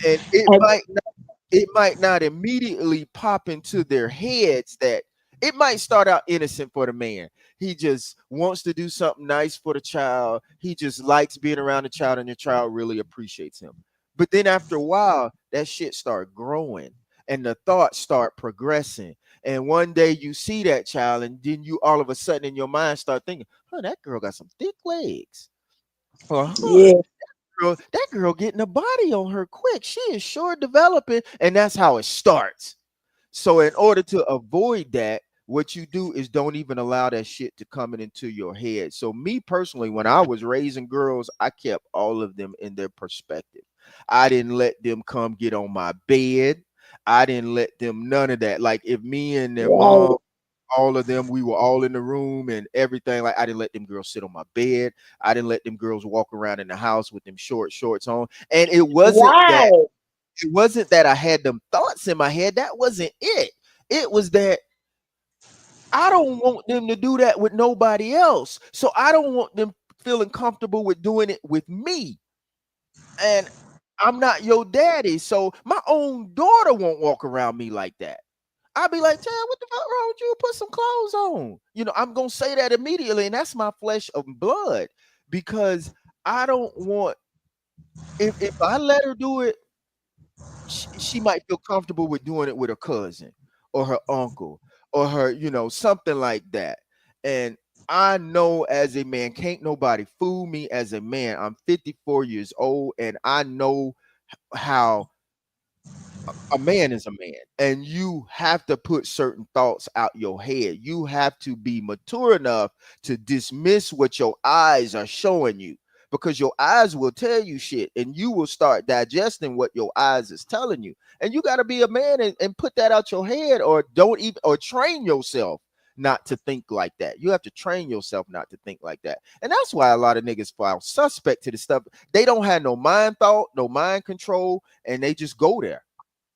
and it might not immediately pop into their heads that it might start out innocent for the man. He just wants to do something nice for the child. He just likes being around the child, and the child really appreciates him. But then after a while, that shit start growing and the thoughts start progressing. And one day you see that child, and then you all of a sudden in your mind start thinking, huh, that girl got some thick legs. Or huh, Yeah. that girl getting a body on her quick. She is sure developing. And that's how it starts. So in order to avoid that, what you do is don't even allow that shit to come into your head. So me personally, when I was raising girls, I kept all of them in their perspective. I didn't let them come get on my bed. I didn't let them none of that. Like if me and their Right. mom, all of them, we were all in the room and everything. Like I didn't let them girls sit on my bed. I didn't let them girls walk around in the house with them short shorts on. And Right. it wasn't that I had them thoughts in my head. That wasn't it. It was that I don't want them to do that with nobody else. So I don't want them feeling comfortable with doing it with me. And I'm not your daddy. So my own daughter won't walk around me like that. I'll be like, Chad, what the fuck wrong with you? Put some clothes on. I'm going to say that immediately. And that's my flesh of blood because I don't want, if I let her do it, she might feel comfortable with doing it with her cousin or her uncle or her, something like that. And I know as a man, can't nobody fool me as a man. I'm 54 years old and I know how a man is a man, and you have to put certain thoughts out your head. You have to be mature enough to dismiss what your eyes are showing you because your eyes will tell you shit and you will start digesting what your eyes is telling you. And you got to be a man and put that out your head, or don't even, or train yourself not to think like that. You have to train yourself not to think like that. And that's why a lot of niggas fall suspect to the stuff. They don't have no mind thought, no mind control, and they just go there,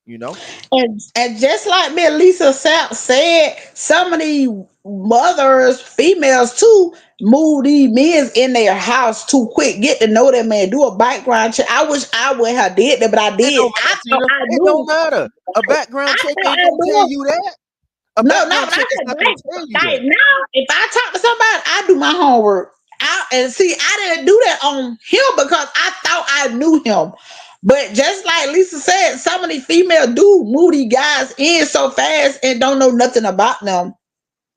you know? And just like me and Lisa said, some of these mothers, females too, move these men in their house too quick, get to know them man, do a background check. I wish I would have did that, but I It did. don't I matter, thought Tina. I It don't knew. matter. A I background check thought ain't I gonna tell knew. you that. A No, no, background but I check is just not gonna tell you like that. now, if I talk to somebody, I do my homework. And see, I didn't do that on him because I thought I knew him. But just like Lisa said, some of these females do move these guys in so fast and don't know nothing about them.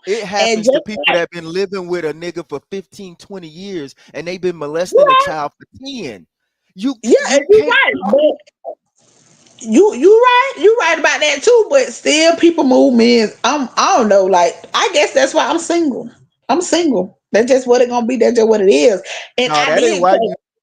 It And happens to just people like, that been living with a nigga for 15, 20 years and they've been molesting a yeah, child for 10. You yeah, and you you're can't right. talk. You right about that too, but still people move men. I don't know, like I guess that's why I'm single. I'm single. That's just what it gonna be. That's just what it is. And No, I that ain't did why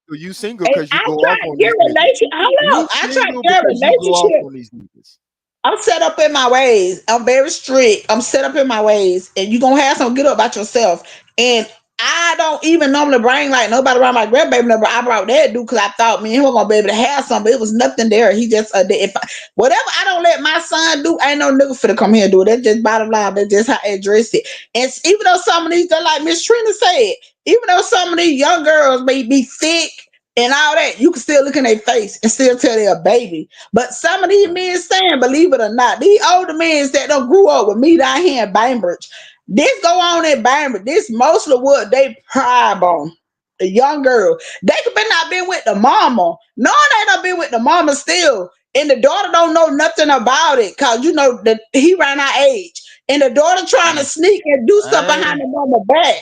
you single and because you I go try off to on get these a niggas. relationship. Hold on. You I try to single get a because you go off relationship. on these niggas. I'm set up in my ways. I'm very strict. I'm set up in my ways, and you gonna have some get up about yourself. And I don't even normally bring like nobody around my grandbaby number. I brought that dude because I thought me and him were gonna be able to have something. But it was nothing there. He just if whatever I don't let my son do, ain't no nigga finna come here and do it. That's just bottom line. That's just how I address it. And even though some of these, just like Miss Trina said, even though some of these young girls may be thick and all that, you can still look in their face and still tell they're a baby. But some of these Right. men saying, believe it or not, these older men that don't grew up with me down here in Bainbridge, this go on in Bainbridge. This mostly what they pride on. The young girl. They could be not been with the mama. No, they not been with the mama still. And the daughter don't know nothing about it. Cause you know that he ran our age. And the daughter trying to sneak and do stuff I behind ain't the mama back.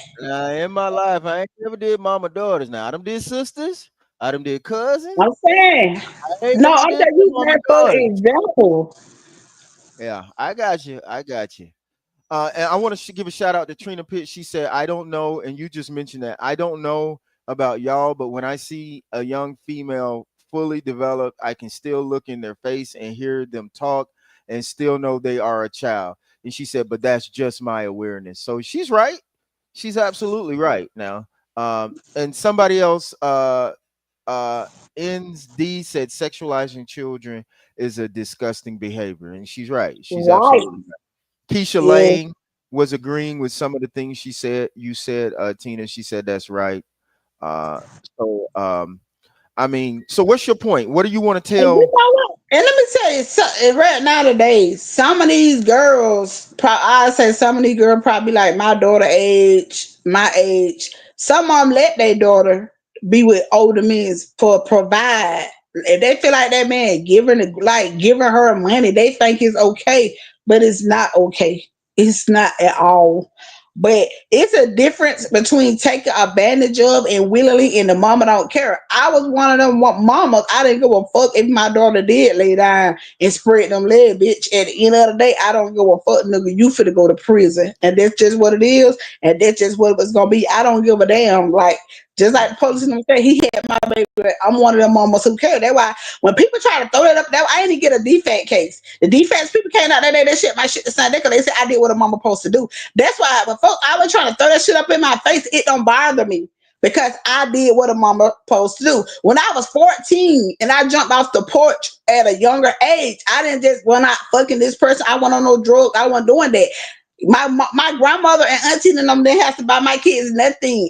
in my life. I ain't never did mama daughters. Now I done did sisters. I done did cousins. I'm saying. I ain't No, never I'm did just no using mama that for daughters. example. Yeah, I got you. I got you. And I want to give a shout out to Trina Pitt. She said, I don't know. And you just mentioned that. I don't know about y'all, but when I see a young female fully developed, I can still look in their face and hear them talk and still know they are a child. And she said, but that's just my awareness. So she's right. She's absolutely right now. And somebody else, uh, ND said, sexualizing children is a disgusting behavior. And she's right. She's Right. absolutely Keisha Yeah. Lane was agreeing with some of the things she said. You said, Tina, she said that's right. Uh, so, I mean, so what's your point? What do you want to And you tell? know what? And let me tell you, right nowadays, some of these girls, I say some of these girls probably like my daughter age, my age. Some of them let their daughter be with older men for provide. If they feel like that man giving her money, they think it's okay, but it's not okay. It's not at all. But it's a difference between taking advantage of and willingly, and the mama don't care. I was one of them mamas. I didn't give a fuck if my daughter did lay down and spread them legs, bitch. At the end of the day, I don't give a fuck, nigga. You finna go to prison, and that's just what it is, and that's just what it was gonna be. I don't give a damn. Like just like the police say, he had my baby. I'm one of them mamas who care. That's why when people try to throw that up, that I didn't get a defect case. The defects people came out that day, that shit, my shit the same day because they said I did what a mama supposed to do. That's why when folks, I was trying to throw that shit up in my face, it don't bother me because I did what a mama supposed to do. When I was 14 and I jumped off the porch at a younger age, I didn't just went out fucking this person. I went on no drugs. I wasn't doing that. My grandmother and auntie and them didn't have to buy my kids nothing.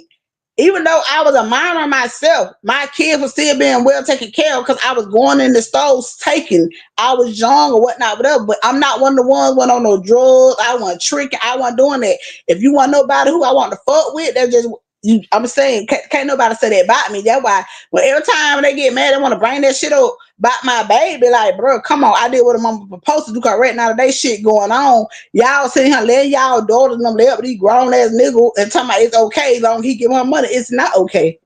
Even though I was a minor myself, my kids were still being well taken care of because I was going in the stores taking. I was young or whatnot, whatever. But I'm not one of the ones went on no drugs. I wasn't tricking. I wasn't doing that. If you want nobody who I want to fuck with, that's just you. I'm saying can't nobody say that about me. That's why when every time they get mad, they want to bring that shit up about my baby. Like, bro, come on. I did what a mama supposed to do. Cause right now they shit going on. Y'all sitting here letting y'all daughters and them lay up with these grown ass nigga and talking about it's okay as long as he give her money. It's not okay.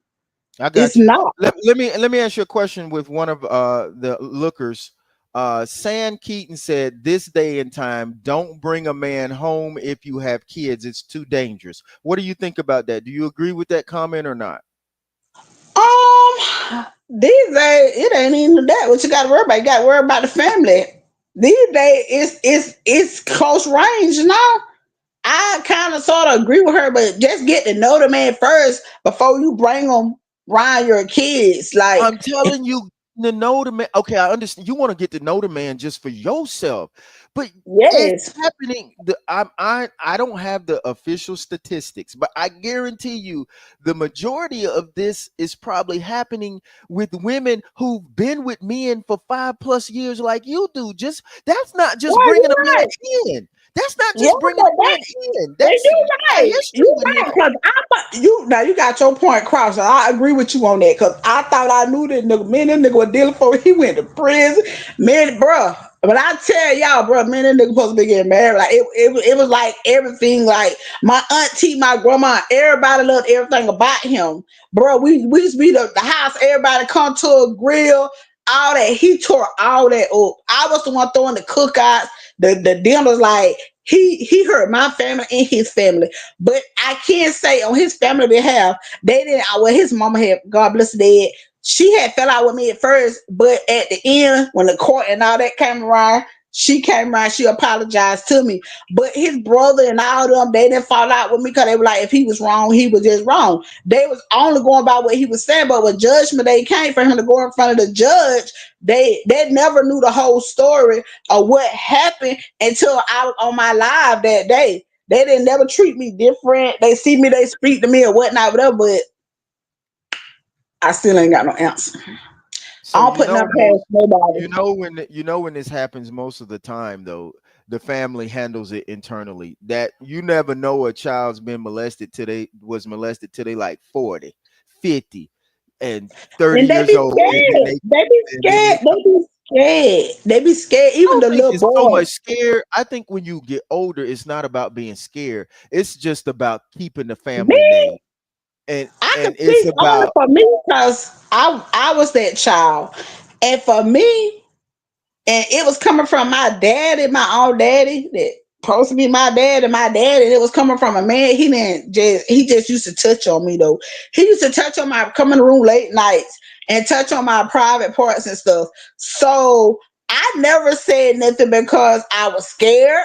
I It's got you. not. Let me ask you a question with one of the lookers. San Keaton said, "This day and time, don't bring a man home if you have kids. It's too dangerous." What do you think about that? Do you agree with that comment or not? These days it ain't even that. What you got to worry about? You got to worry about the family. These days it's close range now. I kind of sort of agree with her, but just get to know the man first before you bring them around your kids. Like, I'm telling you to know the man. Okay, I understand. You want to get to know the man just for yourself, but it's yes, happening. I don't have the official statistics, but I guarantee you, the majority of this is probably happening with women who've been with men for 5+ years, like you do. Just that's not just yeah, bringing a you're man right. in. That's not Yeah, just bringing but a man that in. and That's you you got right. history You with right. him. Cause you now you got your point crossed. I agree with you on that. Cause I thought I knew that nigga. Me and that nigga was dealing for. He went to prison. Man, bruh. But I tell y'all, bro, me and that nigga supposed to be getting married. Like it was like everything. Like my auntie, my grandma, everybody loved everything about him, bro. We used to be the house. Everybody come to a grill. all that. He tore all that up. I was the one throwing the cookouts, the dinners. Like he hurt my family and his family. But I can't say on his family behalf they didn't. Well, his mama had, God bless her dead. She had fell out with me at first, but at the end, when the court and all that came around, she came around. She apologized to me. But his brother and all them, they didn't fall out with me because they were like, if he was wrong, he was just wrong. They was only going by what he was saying, but when judgment day came for him to go in front of the judge, they never knew the whole story of what happened until I was on my live that day. They didn't never treat me different. They see me, they speak to me or whatnot, whatever, but I still ain't got no answer. I So don't put nothing past nobody. when this happens most of the time though, the family handles it internally. That you never know a child's been molested till they was molested till they like 40, 50, and 30 And they years be old, and then scared. They be they scared. They be scared. They be scared. I Even don't the think little it's so boy. much scared. I think when you get older, it's not about being scared. It's just about keeping the family Me, name. And I can and it's speak only about for me because I was that child. And for me, and it was coming from my daddy, my own daddy, that supposed to be my dad and my dad, and it was coming from a man. He just used to touch on me though. He used to touch on my come in the room late nights and touch on my private parts and stuff. So I never said nothing because I was scared.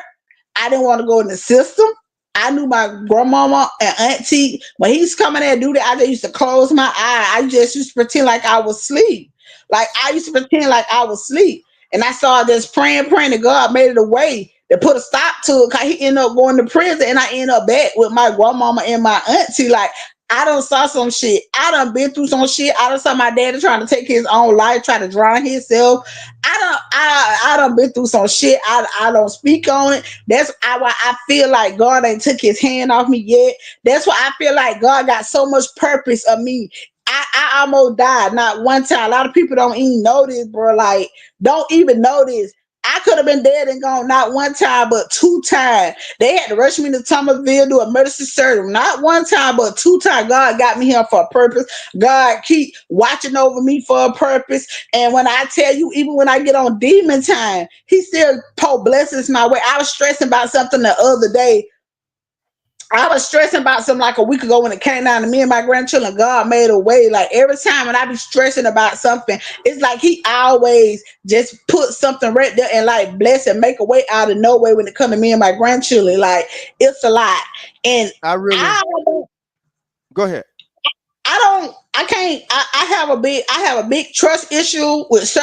I didn't want to go in the system. I knew my grandmama and auntie when he's coming there and do that. I just used to close my eye. I just used to pretend like I was asleep. Like I used to pretend like I was asleep. And I saw this praying to God made it a way to put a stop to it. Cause he ended up going to prison and I ended up back with my grandmama and my auntie. Like I done saw some shit. I done been through some shit. I done saw my daddy trying to take his own life, try to drown himself. I done been through some shit. I don't speak on it. Why I feel like God ain't took his hand off me yet. That's why I feel like God got so much purpose of me. I almost died not one time. A lot of people don't even know this, bro. Like, don't even know this. I could have been dead and gone not one time, but two times. They had to rush me to Thomasville, do emergency surgery. Not one time, but two times. God got me here for a purpose. God keep watching over me for a purpose. And when I tell you, even when I get on demon time, he still pour blessings my way. I was stressing about something the other day. I was stressing about something like a week ago when it came down to me and my grandchildren. God made a way. Like every time when I be stressing about something, it's like he always just put something right there and like bless and make a way out of no way when it come to me and my grandchildren. Like it's a lot. And I really I go ahead. I can't I have a big trust issue with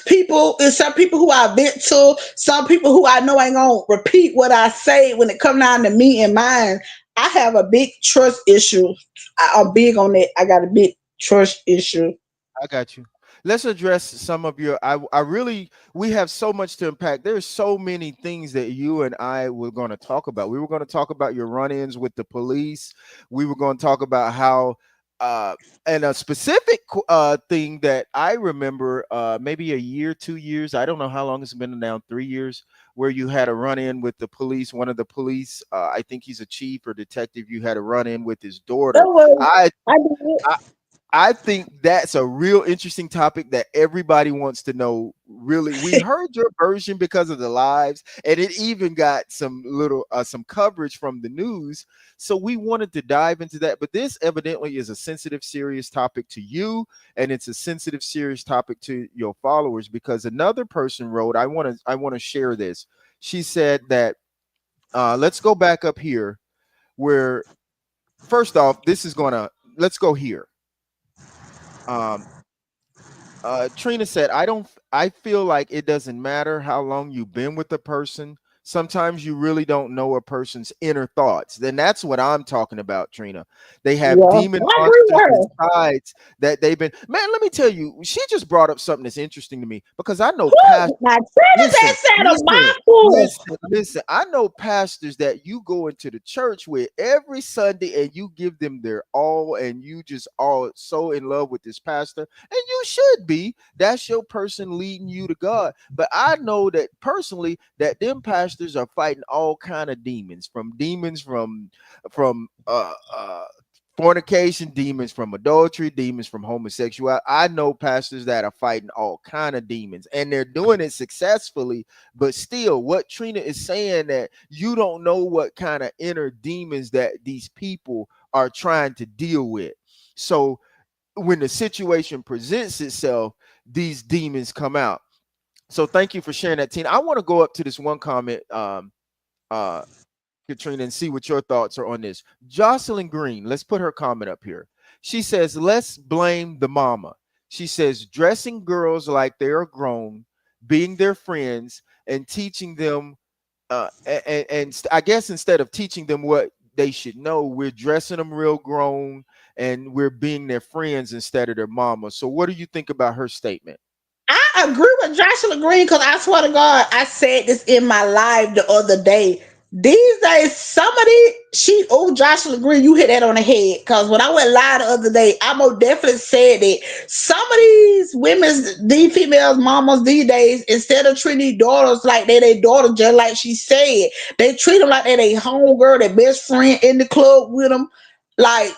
people and some people who I vent to, some people who I know ain't gonna repeat what I say when it come down to me and mine. I have a big trust issue. I'm big on that. I got a big trust issue. I got you. Let's address some of your. I really. We have so much to unpack. There's so many things that you and I were going to talk about. We were going to talk about your run-ins with the police. We were going to talk about how, uh, and a specific thing that I remember, maybe a year, 2 years. I don't know how long it's been now. 3 years, where you had a run-in with the police. One of the police, I think he's a chief or detective. You had a run-in with his That daughter. was I I did. I think that's a real interesting topic that everybody wants to know. Really, we heard your version because of the lives, and it even got some little some coverage from the news. So we wanted to dive into that. But this evidently is a sensitive, serious topic to you, and it's a sensitive, serious topic to your followers. Because another person wrote, I want to share this. She said that let's go back up here. Where first off, this is gonna let's go here. Um, Trina said, I feel like it doesn't matter how long you've been with a person. Sometimes you really don't know a person's inner thoughts. Then that's what I'm talking about, Trina. They have Yeah, demon I agree with monsters her. insides that they've been. Man, let me tell you, she just brought up something that's interesting to me because I know past. Whew, now Trina Listen, just said a listen, mouthful. listen. I know pastors that you go into the church with every Sunday and you give them their all, and you just all so in love with this pastor, and you should be. That's your person leading you to God. But I know that personally, that them pastors are fighting all kind of demons, from fornication, demons from adultery, demons from homosexuality. I know pastors that are fighting all kind of demons, and they're doing it successfully. But still, what Trina is saying, that you don't know what kind of inner demons that these people are trying to deal with. So when the situation presents itself, these demons come out. So thank you for sharing that, Tina. I want to go up to this one comment, uh, Katrina, and see what your thoughts are on this. Jocelyn Green, let's put her comment up here. She says, let's blame the mama. She says, dressing girls like they are grown, being their friends, and teaching them. I guess instead of teaching them what they should know, we're dressing them real grown and we're being their friends instead of their mama. So, what do you think about her statement? I agree with Joshua Green because I swear to God, I said this in my live the other day. These days, somebody Joshua Green, you hit that on the head. Because when I went live the other day, I most definitely said that some of these these females, mamas these days, instead of treating these daughters like they their daughter, just like she said, they treat them like they their homegirl, their best friend in the club with them. Like,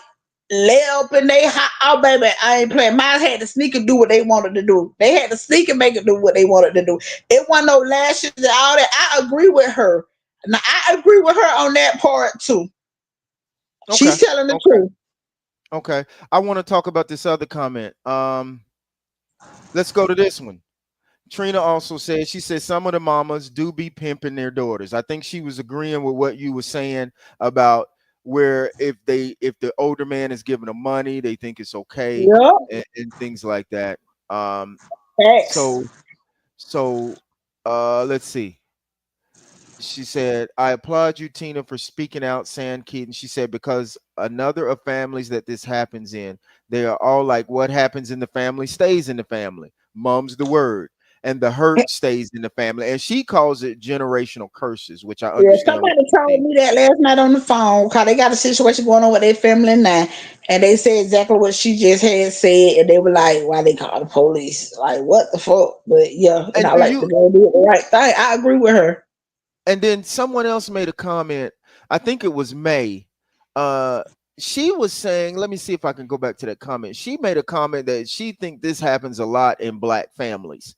lay up in they hot. Oh, baby, I ain't playing. Mine had to sneak and do what they wanted to do. They had to sneak and make it do what they wanted to do. It wasn't no lashes and all that. I agree with her. Now, I agree with her on that part too. Okay. She's telling the Okay. truth. Okay. I want to talk about this other comment. Let's go to this one. Trina also said, she said some of the mamas do be pimping their daughters. I think she was agreeing with what you were saying about where if the older man is giving them money, they think it's okay, Yep. and things like that. Um, Facts. so so let's see. She said, I applaud you, Tina, for speaking out, saying Keaton. She said, because another of families that this happens in, they are all like, what happens in the family stays in the family. Mum's the word. And the hurt stays in the family. And she calls it generational curses, which I Yeah, understand what somebody you told mean. me that last night on the phone because they got a situation going on with their family now, and they said exactly what she just had said, and they were like, "Why they call the police? Like, what the fuck?" But yeah, and And I do like to you go do the right thing. I agree with her. and then someone else made a comment. I think it was May. Uh she was saying, let me see if I can go back to that comment. She made a comment that she think this happens a lot in black families.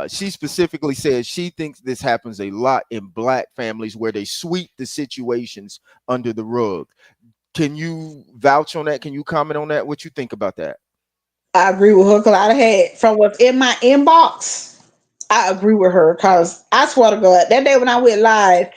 She specifically says she thinks this happens a lot in black families where they sweep the situations under the rug. Can you vouch on that? Can you comment on that? What you think about that? I agree with her because I had from what's in my inbox. I agree with her because I swear to God, that day when I went live,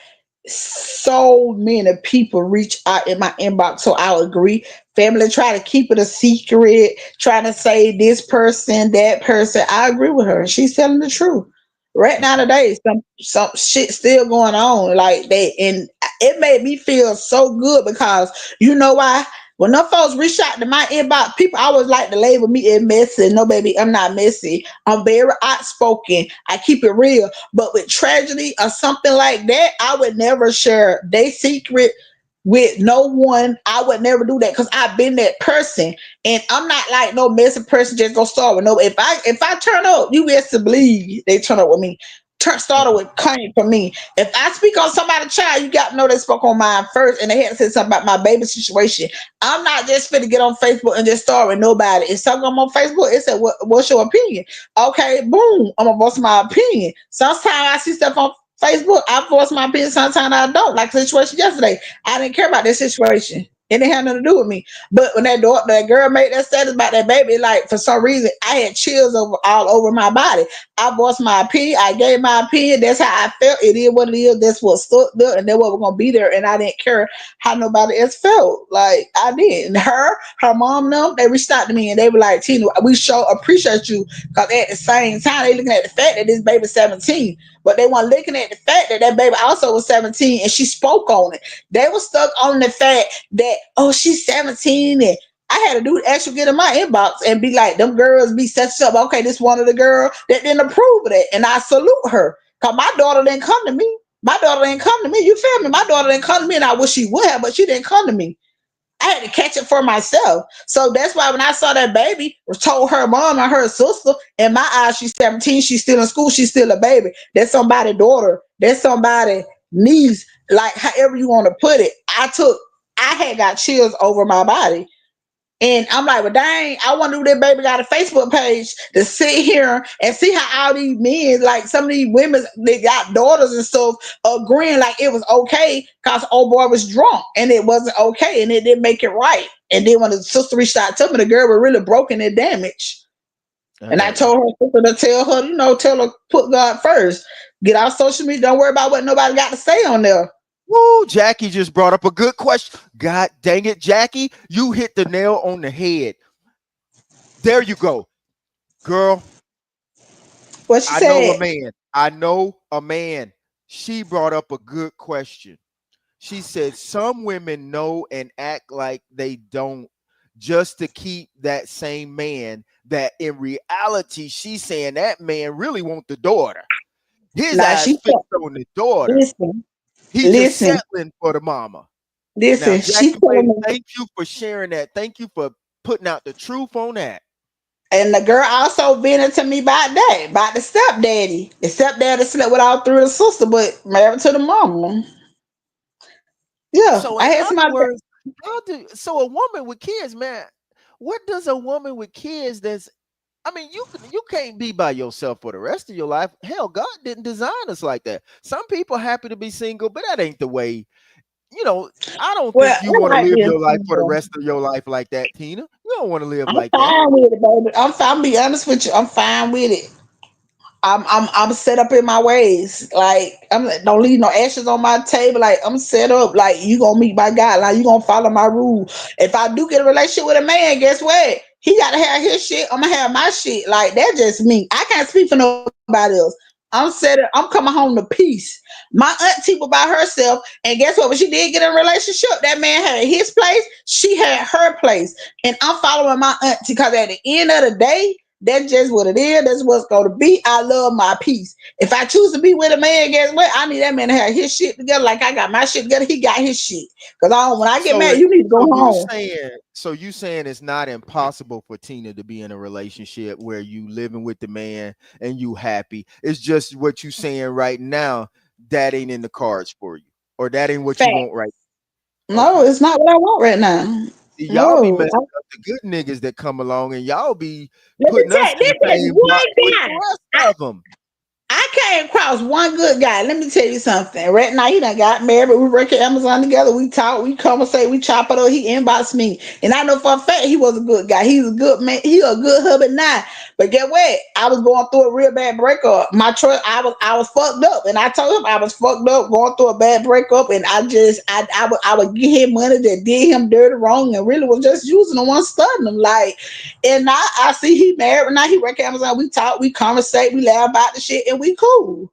so many people reach out in my inbox. So I'll agree. Family try to keep it a secret, trying to say this person, that person. I agree with her. She's telling the truth. Right now Okay. today, some shit still going on like that, and it made me feel so good because you know why? When them folks reach out to my inbox, people always like to label me as messy. No, baby, I'm not messy. I'm very outspoken. I keep it real. But with tragedy or something like that, I would never share their secret with no one. I would never do that because I've been that person, and I'm not like no messy person. Just go start with no. If I turn up, you best to believe they turn up with me. Started Okay. with coming from me. If I speak on somebody's child, you got to know they spoke on mine first, and they had to say something about my baby situation. I'm not just fit to get on Facebook and just start with nobody. If something on Facebook, it said, "What's your opinion?" Okay, boom, I'm gonna voice my opinion. Sometimes I see stuff on Facebook, I voice my opinion. Sometimes I don't. Like the situation yesterday, I didn't care about that situation. It didn't have nothing to do with me. But when that girl made that status about that baby, like for some reason, I had chills all over my body. I voiced my opinion. I gave my opinion. That's how I felt. It is what it is. That's what stood there, and that's what we're gonna be there. And I didn't care how nobody else felt. Like I did. And her mom, them, they reached out to me and they were like, "Tina, we sure appreciate you." Because at the same time, they looking at the fact that this baby's 17, but they weren't looking at the fact that that baby also was 17 and she spoke on it. They were stuck on the fact that, oh, she's 17 and I had to do actually get in my inbox and be like, them girls be such up. Okay, this one of the girl that didn't approve of that. And I salute her. Cause my daughter didn't come to me. My daughter didn't come to me. You feel me? My daughter didn't come to me and I wish she would have, but she didn't come to me. I had to catch it for myself. So that's why when I saw that baby, told her mom and her sister, in my eyes, she's 17, she's still in school, she's still a baby. That's somebody's daughter, that's somebody's niece, like however you want to put it. I took I had got chills over my body. And I'm like, well, dang, I wonder if that baby got a Facebook page to sit here and see how all these men, like some of these women, they got daughters and stuff, agreeing like it was okay because old boy was drunk and it wasn't okay and it didn't make it right. And then when the sister reached out to me, the girl was really broken and damaged. And I Hey. told her sister to tell her, tell her put God first. Get off social media. Don't worry about what nobody got to say on there. Woo, Jackie just brought up a good question. God dang it, Jackie, you hit the nail on the head. There you go. Girl, What she I know a said. man. I know a man. She brought up a good question. She said some women know and act like they don't just to keep that same man that in reality she's saying that man really want the daughter. His Now eyes she fixed on the daughter. listen, He just listen, settling for the mama. Now, listen. She Jackie telling Wade, me. thank you for sharing that. Thank you for putting out the truth on that. And the girl also vented to me about that, about the stepdaddy. The stepdaddy slept with all three of the sister, but married to the mama. Yeah, So, I in had other somebody. words, so a woman with kids, man, what does a woman with kids that's I mean, you can't be by yourself for the rest of your life. Hell, God didn't design us like that. Some people happy to be single, but that ain't the way. You know, I don't Well, think you want I to like live being your life for the single. rest of your life like that, Tina. You don't want to live I'm like that. fine with it, baby. I'm fine. Be honest with you. I'm fine with it. I'm set up in my ways. Like I'm like, don't leave no ashes on my table. Like I'm set up. Like you gonna meet my guideline. You gonna follow my rule. If I do get a relationship with a man, guess what? He gotta have his shit. I'm gonna have my shit. Like that's just me. I can't speak for nobody else. I'm set. I'm coming home to peace. My auntie was by herself, and guess what? When she did get in a relationship, that man had his place. She had her place, and I'm following my auntie because at the end of the day, that's just what it is. That's what's going to be. I love my peace. If I choose to be with a man, guess what? I need that man to have his shit together like I got my shit together. He got his shit. Because when I get married, you need to go home. So you saying it's not impossible for Tina to be in a relationship where you living with the man and you happy. It's just what you saying right now that ain't in the cards for you, or that ain't what you Fact. want right. No, Okay. it's not what I want right now. See, y'all be No. messing up the good niggas that come along, and y'all be Let me putting tell us you, in the this is same box one with guy. the rest of them. I came across one good guy. Let me tell you something. Right now, he done got married. We work at Amazon together. We talk, we conversate, we chop it up. He inboxed me. And I know for a fact he was a good guy. He's a good man. He a good husband now. But get what? I was going through a real bad breakup. My trust, I was fucked up. And I told him I was fucked up, going through a bad breakup. And I would give him money that did him dirty wrong and really was just using him, one stunning him. Like, and now I see he married. Now he work at Amazon. We talk, we conversate, we laugh about the shit, and we cool.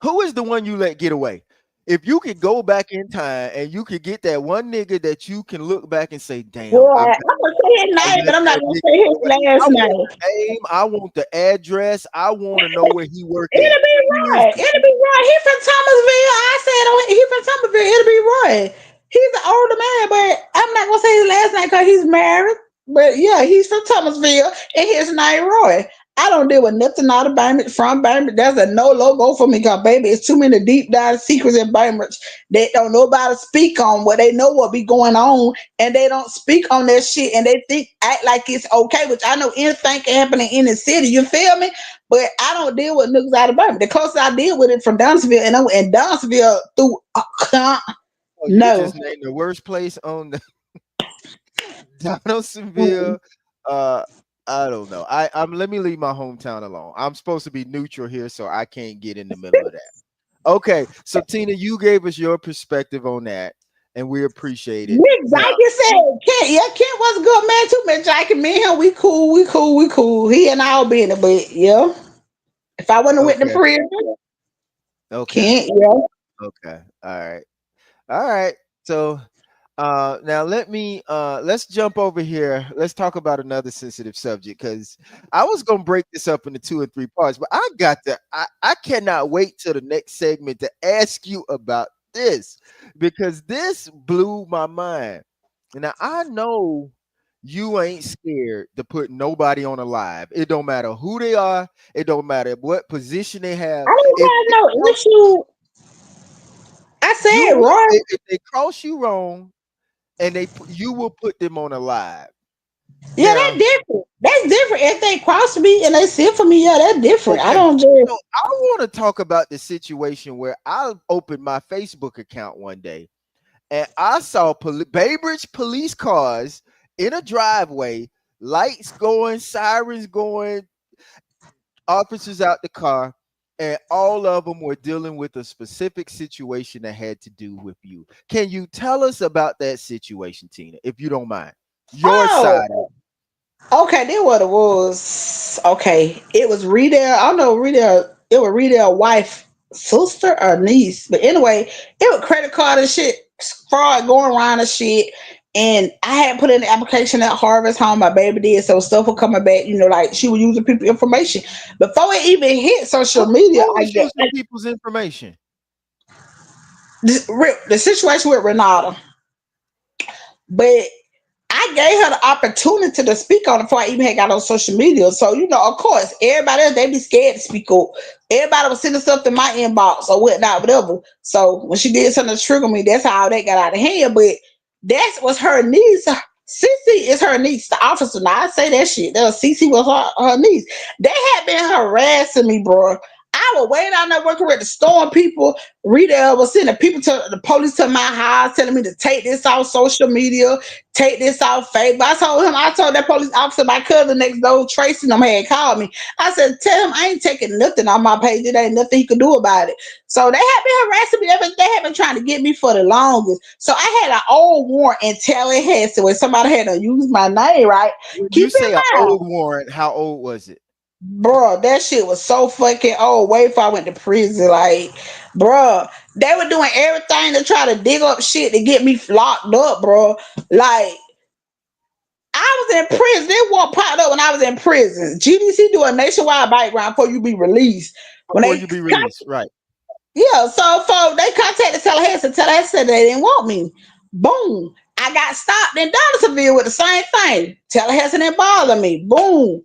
Who is the one you let get away? If you could go back in time and you could get that one nigga that you can look back and say, "Damn, Boy, I'm I'm glad gonna say his I name, let but I'm not that gonna nigga say get his away." I last want name. the name, I want the address, I want to know where he work It'll at. be Who is right. it? It'll be right. He from Thomasville. I said he from Thomasville. It'll be right. He's an older man, but I'm not gonna say his last name because he's married. But yeah, he's from Thomasville, and his name Roy. I don't deal with nothing out of Bainbridge from Bainbridge. That's a no logo for me, because baby, it's too many deep dive secrets in Bainbridge that don't nobody speak on. What they know what be going on, and they don't speak on that shit, and they think act like it's okay. Which I know anything can happen in any city. You feel me? But I don't deal with niggas out of Birmingham. The closest I deal with it from Dunnsville, and I'm in Dunnsville through Oh, you no. just named the worst place on the Donaldsonville. Uh, I don't know. I'm let me leave my hometown alone. I'm supposed to be neutral here, so I can't get in the middle of that. Okay, so Tina, you gave us your perspective on that, and we appreciate it. Nick Now, Jackie said, Kent, yeah, Kent was a good man too, man. Jackie, me and him, we cool, we cool, we cool. He and I will be in it, but yeah. If I wasn't with the okay, prison, okay, Kent, yeah. okay, all right, all right. So, now let's jump over here. Let's talk about another sensitive subject because I was gonna break this up into two or three parts, but I cannot wait till the next segment to ask you about this because this blew my mind. Now I know you ain't scared to put nobody on a live. It don't matter who they are, it don't matter what position they have. I don't If have it no comes issue. I You said will wrong. if they cross you wrong, and you will put them on a live. Yeah, that's Now, different. That's different. If they cross me and they sit for me, yeah, that's different. I okay. don't just. So I want to talk about the situation where I opened my Facebook account one day and I saw Baybridge police cars in a driveway, lights going, sirens going, officers out the car, and all of them were dealing with a specific situation that had to do with you. Can you tell us about that situation, Tina, if you don't mind? Your side of Oh, okay, then what it was. Okay, it was Redale. I don't know Redale. It was Redale wife, sister or niece. But anyway, it was credit card and shit, fraud going around and shit. And I had put in the application at Harvest Home. My baby did, so stuff was coming back. You know, like she was using people information before it even hit social media. who I was get using people's information? the situation with Renata, but I gave her the opportunity to speak on it before I even had got on social media. So, you know, of course, everybody else, they be scared to speak up. Everybody was sending stuff to my inbox or whatnot, whatever. So when she did something to trigger me, that's how that got out of hand. But that was her niece. Cece is her niece, the officer. Now I say that shit. That was Cece was her niece. They had been harassing me, bro. I was waiting out there working with the storm people. Rita was sending people to the police to my house, telling me to take this off social media, take this off Facebook. I told that police officer, my cousin next door, Tracy, them had called me. I said, tell him I ain't taking nothing on my page. It ain't nothing he could do about it. So they have been harassing me. They have been trying to get me for the longest. So I had an old warrant in Tallahassee where somebody had to use my name, right? When you Keep say an in mind, old warrant, how old was it? bro, that shit was so fucking old. Way before I went to prison, like, bro, they were doing everything to try to dig up shit to get me locked up, bro. Like, I was in prison. They won't pop up when I was in prison. GDC do a nationwide background before you be released. When Before they, you be released, right? yeah, so for they contacted Tallahassee. Tallahassee said they didn't want me. Boom. I got stopped in Donaldsonville with the same thing. Tallahassee didn't bother me. Boom.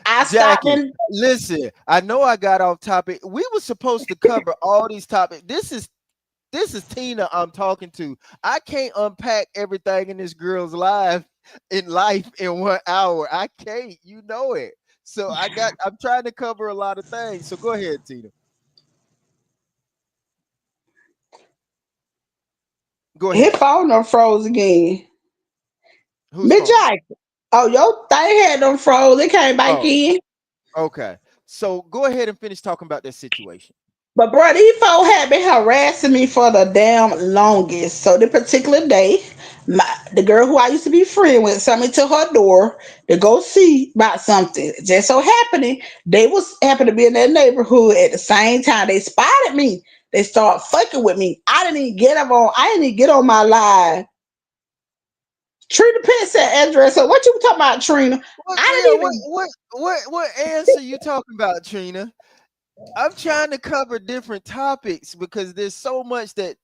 I stopped Jackie, in. listen, I know I got off topic. We were supposed to cover all these topics. This is Tina I'm talking to. I can't unpack everything in this girl's life in 1 hour. I can't, you know it. So I'm trying to cover a lot of things. So go ahead, Tina. Go His ahead. phone done froze again. Whose Bitch, phone? oh, your thing had them froze. It came back Oh, in. okay. So go ahead and finish talking about that situation. But bro, these folks had been harassing me for the damn longest. So the particular day, the girl who I used to be friend with sent me to her door to go see about something. Just so happening, they was happened to be in that neighborhood at the same time. They spotted me. They started fucking with me. I didn't even get on my live. Trina Penn said address. So what you talking about, Trina? What I yeah, didn't what even. what what answer you talking about, Trina? I'm trying to cover different topics because there's so much Well, that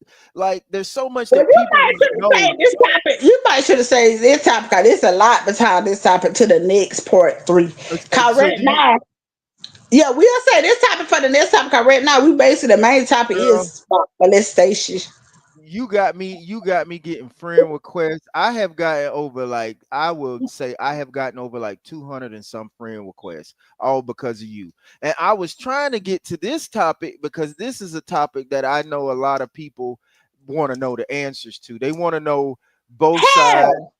you people might want to should have know. said this topic. You might should have said this topic because there's a lot behind this topic to the next part three. Cause So right do you, now, yeah, we'll say this topic for the next topic. Cause right now, we basically the main topic girl? is molestation. You got me getting friend requests. I have gotten over like I will say I have gotten over like 200 and some friend requests, all because of you. And I was trying to get to this topic because this is a topic that I know a lot of people want to know the answers to. They want to know both sides. Hell,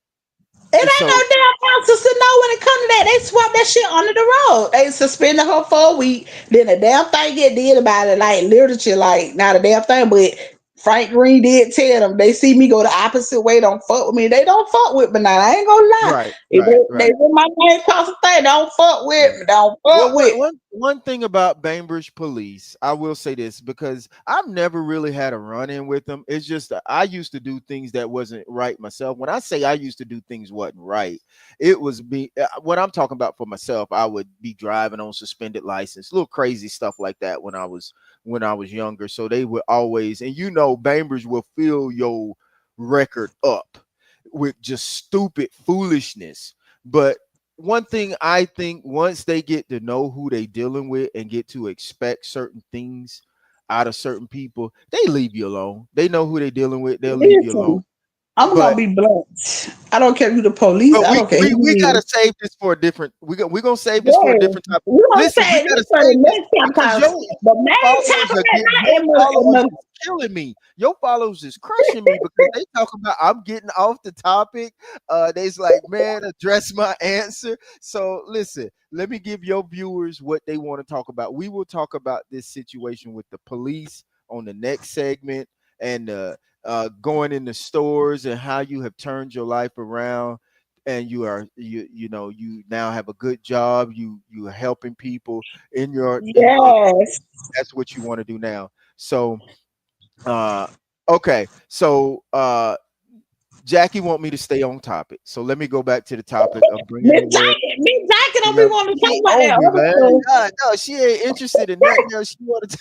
it And ain't no so damn answers to know when it comes to that. They swept that shit under the rug. They suspended her for a week. Then the damn thing get did about it, like literature, like not a damn thing. But Frank Green did tell them they see me go the opposite way. Don't fuck with me. They don't fuck with me now. I ain't gonna lie. right, If right, they right. put my name across the thing, don't fuck with Right. me. Don't Well, fuck with. one thing about Bainbridge Police, I will say this because I've never really had a run in with them. It's just that I used to do things that wasn't right myself. When I say I used to do things wasn't right, it was me. What I'm talking about for myself, I would be driving on suspended license, little crazy stuff like that when I was younger. So they would always, and Bainbridge will fill your record up with just stupid foolishness. But one thing I think once they get to know who they dealing with and get to expect certain things, out of certain people, they leave you alone. They know who they're dealing with. They'll leave you alone. Listen, I'm gonna But be blunt. I don't care if you the police. but I we don't care we who we you gotta is. save this for a different. We're gonna save this for a Yeah, different topic. we gonna Listen, we say gotta this for the save this next time because because the main followers topic are right getting now your is followers is killing me. Your followers is crushing me because they talk about I'm getting off the topic. They's like, man, address my answer. So listen, let me give your viewers what they want to talk about. We will talk about this situation with the police on the next segment and going in the stores and how you have turned your life around and you now have a good job, you are helping people in your in yes. that's what you want to do now. So uh okay, so Jackie want me to stay on topic, so let me go back to the topic of bringing awareness. Miss Jackie don't be Yeah, wanting to talk she about on that me, other man. stuff. No, she ain't interested in nothing else. She want to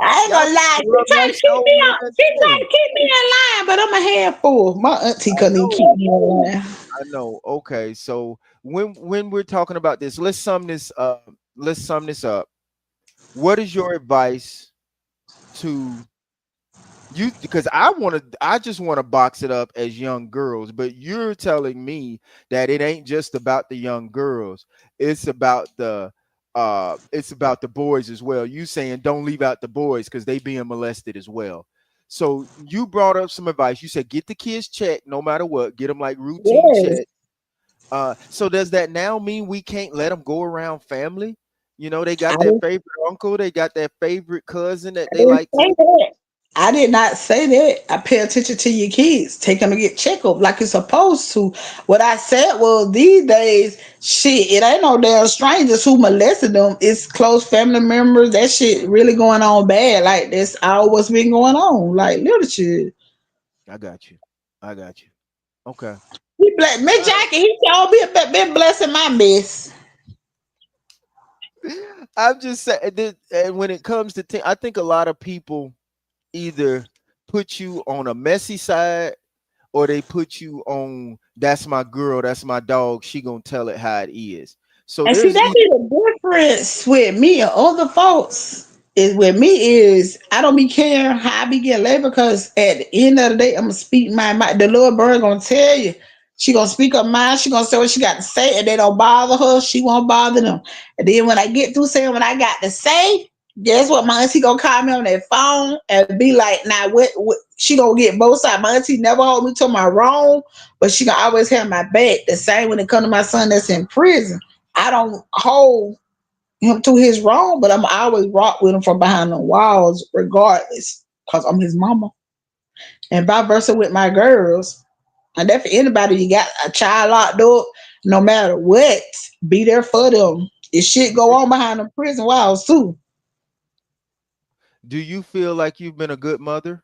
I ain't y'all gonna need to lie. She rub my trying to keep me on. shoulders, She trying man. to keep me in line, but I'm a handful. My auntie I couldn't even know, keep me in line. I know. Okay, so when we're talking about this, let's sum this up. What is your advice to you, because I just want to box it up as young girls, but you're telling me that it ain't just about the young girls. It's about the boys as well. You saying don't leave out the boys because they being molested as well. So you brought up some advice. You said get the kids checked no matter what, get them like routine Yes. check. So does that now mean we can't let them go around family? You know, they I got their didn't, favorite uncle, they got their favorite cousin that I they didn't like to. say that. I did not say that. I pay attention to your kids. Take them to get checked up like you're supposed to. What I said was these days, shit, it ain't no damn strangers who molested them. It's close family members. That shit really going on bad. Like that's all what's been going on. Like little shit. I got you. I got you. Okay. He bless me, All Jackie. He told me about been blessing my mess. right. I'm just saying that, and when it comes to I think a lot of people either put you on a messy side or they put you on that's my girl, that's my dog, she gonna tell it how it is. So And see, there's that either be the difference with me and other folks. Is with me is I don't be caring how I be getting laid because at the end of the day, I'm gonna speak my mind. The little bird gonna tell you. She gonna speak her mind. She gonna say what she got to say, and they don't bother her. She won't bother them. And then when I get through saying what I got to say, guess what? My auntie gonna call me on that phone and be like, "Now what?" She gonna get both sides. My auntie never hold me to my wrong, but she gonna always have my back. The same when it come to my son that's in prison. I don't hold him to his wrong, but I'm always rock with him from behind the walls, regardless, because I'm his mama. And vice versa with my girls. And that for anybody, you got a child locked up, no matter what, be there for them. If shit go on behind the prison walls too. do you feel like you've been a good mother?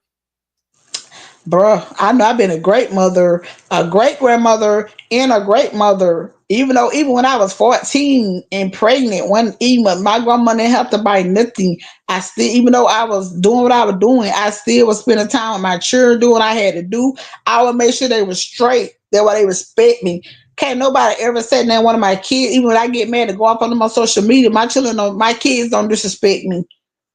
Bruh, I know I've been a great mother, a great grandmother, and a great mother. Even when I was 14 and pregnant, when even when my grandma didn't have to buy nothing, I still, even though I was doing what I was doing, I still was spending time with my children, doing what I had to do. I would make sure they were straight. That why they respect me. Can't nobody ever say that one of my kids, even when I get mad to go off on my social media, my children don't, my kids don't disrespect me.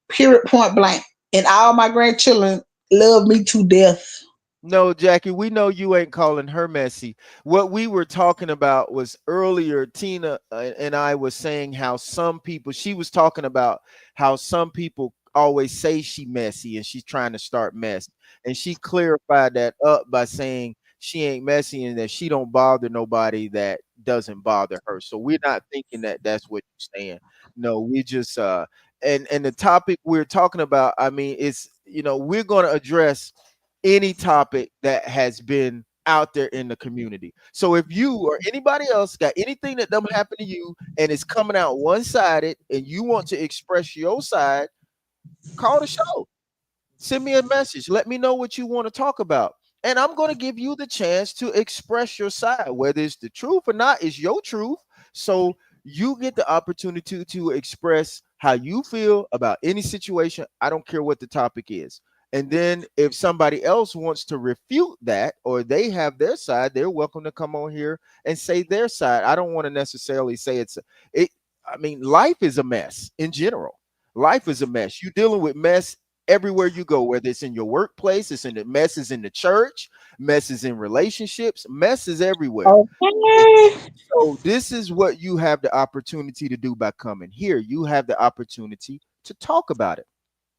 Period, point blank. And all my grandchildren love me to death. No, Jackie, we know you ain't calling her messy. What we were talking about was earlier, Tina and I was saying how some people, she was talking about how some people always say she messy and she's trying to start mess. And she clarified that up by saying she ain't messy and that she don't bother nobody that doesn't bother her. So we're not thinking that that's what you're saying. No, we just and the topic we're talking about, I mean, it's we're going to address any topic that has been out there in the community. So if you or anybody else got anything that don't happen to you and it's coming out one-sided and you want to express your side, call the show. Send me a message. Let me know what you want to talk about. And I'm going to give you the chance to express your side. Whether it's the truth or not, is your truth. So you get the opportunity to express how you feel about any situation. I don't care what the topic is. And then if somebody else wants to refute that or they have their side, they're welcome to come on here and say their side. I don't want to necessarily say it. I mean, life is a mess in general. Life is a mess. You're dealing with mess everywhere you go, whether it's in your workplace, it's in the messes in the church, messes in relationships, messes everywhere. Okay. So this is what you have the opportunity to do by coming here. You have the opportunity to talk about it.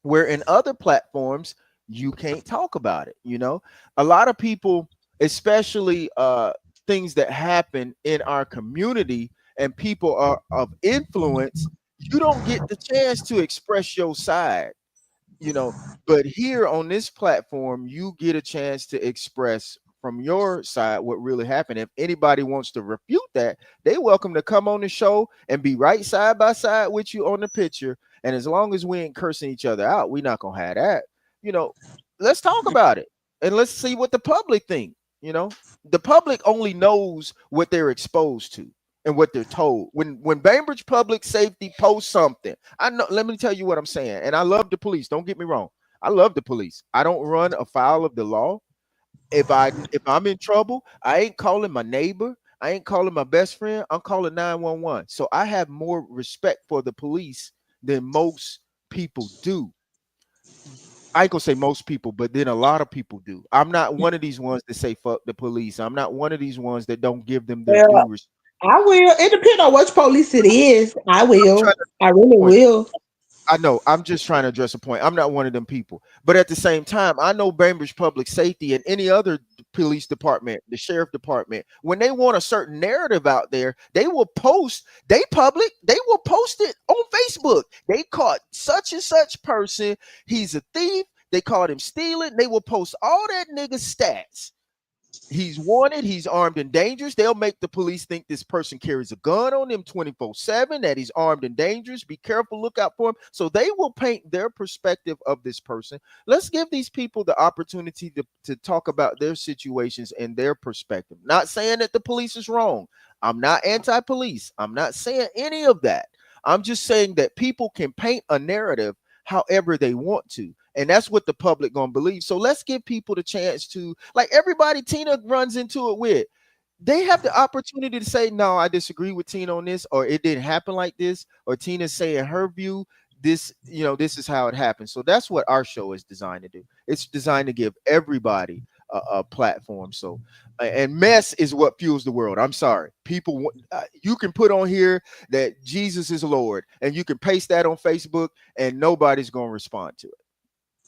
Where in other platforms, you can't talk about it. A lot of people, especially things that happen in our community and people are of influence, you don't get the chance to express your side you know but here on this platform you get a chance to express from your side what really happened. If anybody wants to refute that, they welcome to come on the show and be right side by side with you on the picture. And as long as we ain't cursing each other out, we not gonna have that. you know let's talk about it and let's see what the public think. The public only knows what they're exposed to and what they're told. When Bainbridge Public Safety posts something, I know. Let me tell you what I'm saying. And I love the police. Don't get me wrong. I love the police. I don't run afoul of the law. If I'm in trouble, I ain't calling my neighbor. I ain't calling my best friend. I'm calling 911. So I have more respect for the police than most people do. I ain't gonna say most people, but then a lot of people do. I'm not one of these ones that say fuck the police. I'm not one of these ones that don't give them their due Well, respect. I will. It depends on which police it is. I I'm trying will. to I really point. will. I know. I'm just trying to address a point. I'm not one of them people. But at the same time, I know Bainbridge Public Safety and any other police department, the sheriff department, when they want a certain narrative out there, they will post it on Facebook. They caught such and such person. He's a thief. They caught him stealing. They will post all that nigga stats. He's wanted, he's armed and dangerous. They'll make the police think this person carries a gun on him 24/7, that he's armed and dangerous. Be careful, look out for him. So they will paint their perspective of this person. Let's give these people the opportunity to talk about their situations and their perspective. Not saying that the police is wrong. I'm not anti-police. I'm not saying any of that. I'm just saying that people can paint a narrative however they want to, and that's what the public gonna believe. So let's give people the chance to, like everybody Tina runs into it with, they have the opportunity to say, no, I disagree with Tina on this, or it didn't happen like this, or Tina's saying her view, this is how it happened. So that's what our show is designed to do. It's designed to give everybody a platform. So and mess is what fuels the world. I'm sorry, people you can put on here that Jesus is Lord, and you can paste that on Facebook and nobody's going to respond to it.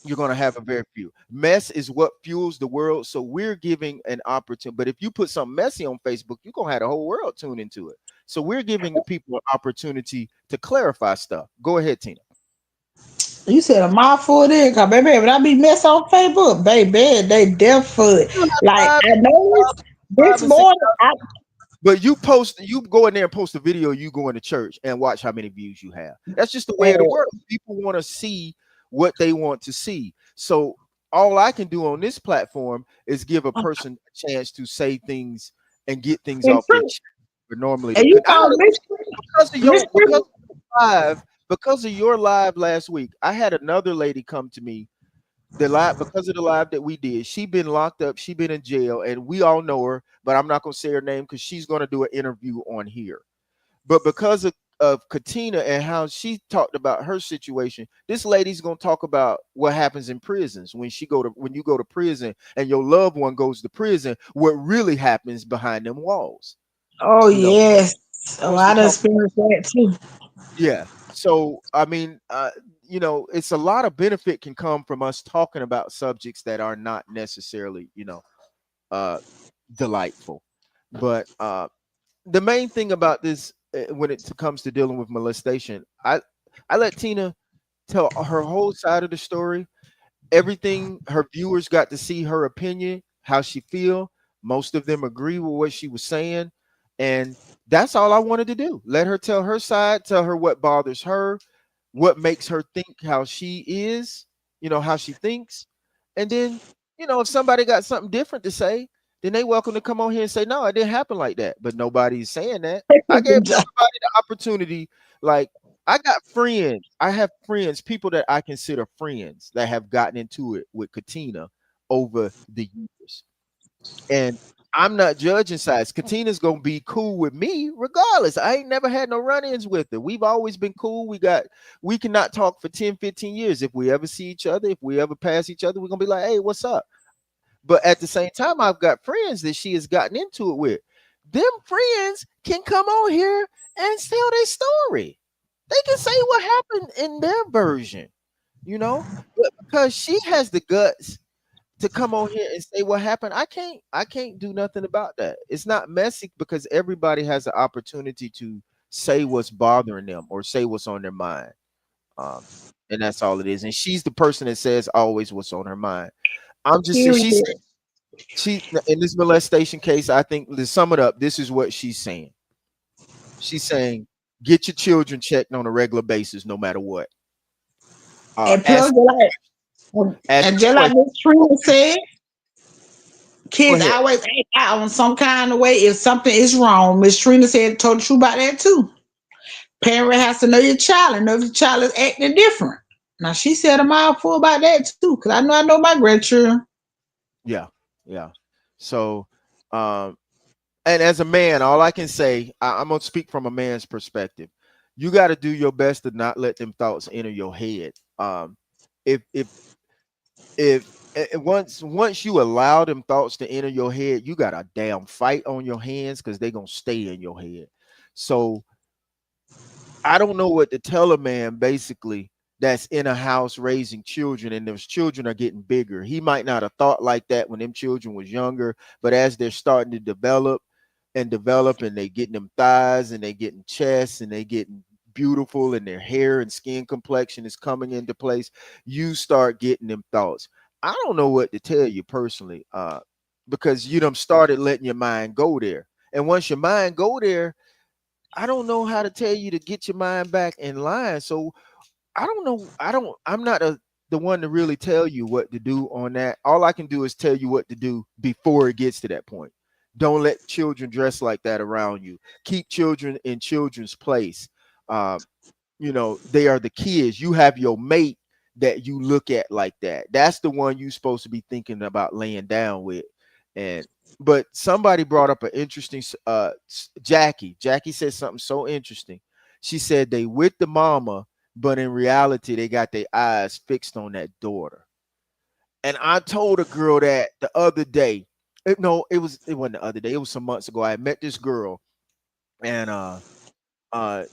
You're going to have a very few. Mess is what fuels the world. So we're giving an opportunity. But if you put something messy on Facebook, you're going to have the whole world tune into it. So we're giving the people an opportunity to clarify stuff. Go ahead, Tina. You said a mouthful there, cause baby, when I be mess on Facebook, baby, they deaf for it. You have Like five, I noticed five this and six. morning, But you go in there and post a video, you going to church and watch how many views you have. That's just the way of the world. People want to see what they want to see. So all I can do on this platform is give a person a chance to say things and get things and off their true. chest. But normally they And you could. know, Because of Miss your live, because of your live last week, I had another lady come to me. The live, because of the live that we did, she been locked up, she been in jail, and we all know her, but I'm not gonna say her name because she's gonna do an interview on here. But because of Katina and how she talked about her situation, this lady's gonna talk about what happens in prisons when you go to prison and your loved one goes to prison, what really happens behind them walls. Oh You know, yes. Oh, wants to I done talk. experienced that too. Yeah. So I mean, it's a lot of benefit can come from us talking about subjects that are not necessarily, uh delightful. But the main thing about this when it comes to dealing with molestation, I let Tina tell her whole side of the story. Everything, her viewers got to see her opinion, how she feel. Most of them agree with what she was saying, and that's all I wanted to do. Let her tell her side, tell her what bothers her, what makes her think how she is, how she thinks. And then, if somebody got something different to say, then they welcome to come on here and say, no, it didn't happen like that. But nobody's saying that. I gave everybody the opportunity. Like, I have friends, people that I consider friends that have gotten into it with Katina over the years. And I'm not judging sides. Katina's gonna be cool with me regardless. I ain't never had no run-ins with her. We've always been cool. We cannot talk for 10, 15 years. If we ever see each other, if we ever pass each other, we're gonna be like, hey, what's up? But at the same time, I've got friends that she has gotten into it with. Them friends can come on here and tell their story. They can say what happened in their version, you know, but because she has the guts to come on here and say what happened, I can't do nothing about that. It's not messy because everybody has the opportunity to say what's bothering them or say what's on their mind. Um, and that's all it is. And she's the person that says always what's on her mind. I'm just saying Period. she in this molestation case, I think to sum it up, this is what she's saying. She's saying get your children checked on a regular basis, no matter what. And plus, Ask ask and them just like questions. Miss Trina said, Go kids ahead. always act out on some kind of way if something is wrong. Miss Trina said told the truth about that too. Parent has to know your child and know if your child is acting different. Now she said a mouthful about that too, because I know my grandchildren. Yeah, yeah. So, um, and as a man, all I can say, I'm gonna speak from a man's perspective. You got to do your best to not let them thoughts enter your head. If if once you allow them thoughts to enter your head, you got a damn fight on your hands because they're gonna stay in your head. So I don't know what to tell a man basically that's in a house raising children and those children are getting bigger. He might not have thought like that when them children was younger, but as they're starting to develop and they getting them thighs and they getting chests and they getting beautiful and their hair and skin complexion is coming into place, you start getting them thoughts. I don't know what to tell you personally, because you done started letting your mind go there. And once your mind go there, I don't know how to tell you to get your mind back in line. So I don't know. I'm not the one to really tell you what to do on that. All I can do is tell you what to do before it gets to that point. Don't let children dress like that around you. Keep children in children's place. Uh, they are the kids. You have your mate that you look at like that. That's the one you're supposed to be thinking about laying down with. And but somebody brought up an interesting Jackie said something so interesting. She said they with the mama, but in reality they got their eyes fixed on that daughter. And I told a girl that the other day. No, it wasn't the other day. It was some months ago. I met this girl, and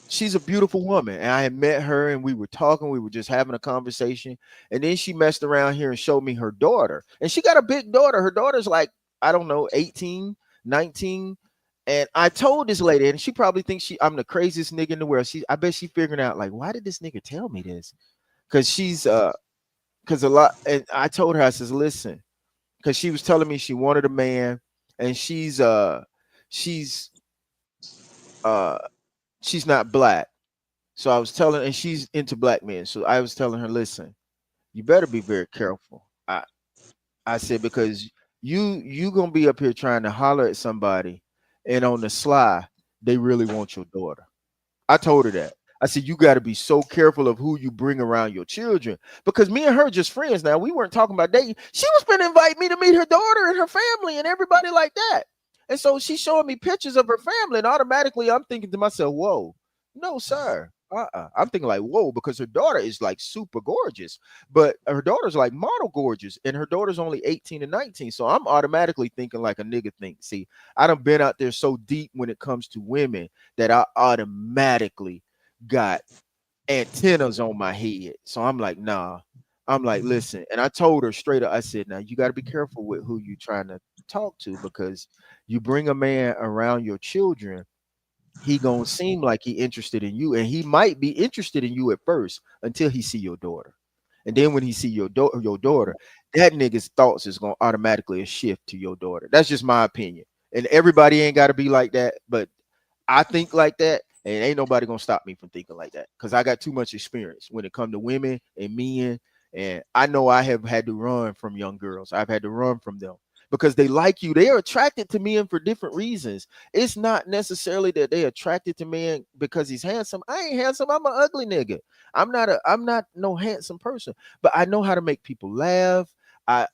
she's a beautiful woman, and I had met her and we were talking, we were just having a conversation, and then she messed around here and showed me her daughter, and she got a big daughter. Her daughter's like, I don't know, 18, 19. And I told this lady, and she probably thinks I'm the craziest nigga in the world. I bet she figuring out like, why did this nigga tell me this? Because because a lot, and I told her, I says, listen, because she was telling me she wanted a man, and she's uh she's not black. So I was telling, and she's into black men. So I was telling her, listen, you better be very careful. I said, because you gonna be up here trying to holler at somebody, and on the sly, they really want your daughter. I told her that. I said, you got to be so careful of who you bring around your children, because me and her just friends now. We weren't talking about dating. She was going to invite me to meet her daughter and her family and everybody like that. And so she's showing me pictures of her family, and automatically I'm thinking to myself, whoa, no, sir. I'm thinking like, whoa, because her daughter is like super gorgeous, but her daughter's like model gorgeous, and her daughter's only 18 and 19. So I'm automatically thinking like a nigga thinks. See, I done been out there so deep when it comes to women that I automatically got antennas on my head. So I'm like, nah. I'm like, listen. And I told her straight up, I said, now you got to be careful with who you trying to talk to, because you bring a man around your children, he gonna seem like he interested in you, and he might be interested in you at first until he see your daughter. And then when he see your daughter, that nigga's thoughts is gonna automatically shift to your daughter. That's just my opinion. And everybody ain't got to be like that, but I think like that, and ain't nobody gonna stop me from thinking like that, because I got too much experience when it come to women and men, and I know I have had to run from young girls. I've had to run from them because they like you. They are attracted to men for different reasons. It's not necessarily that they attracted to men because he's handsome. I ain't handsome. I'm an ugly nigga. I'm not no handsome person, but I know how to make people laugh. I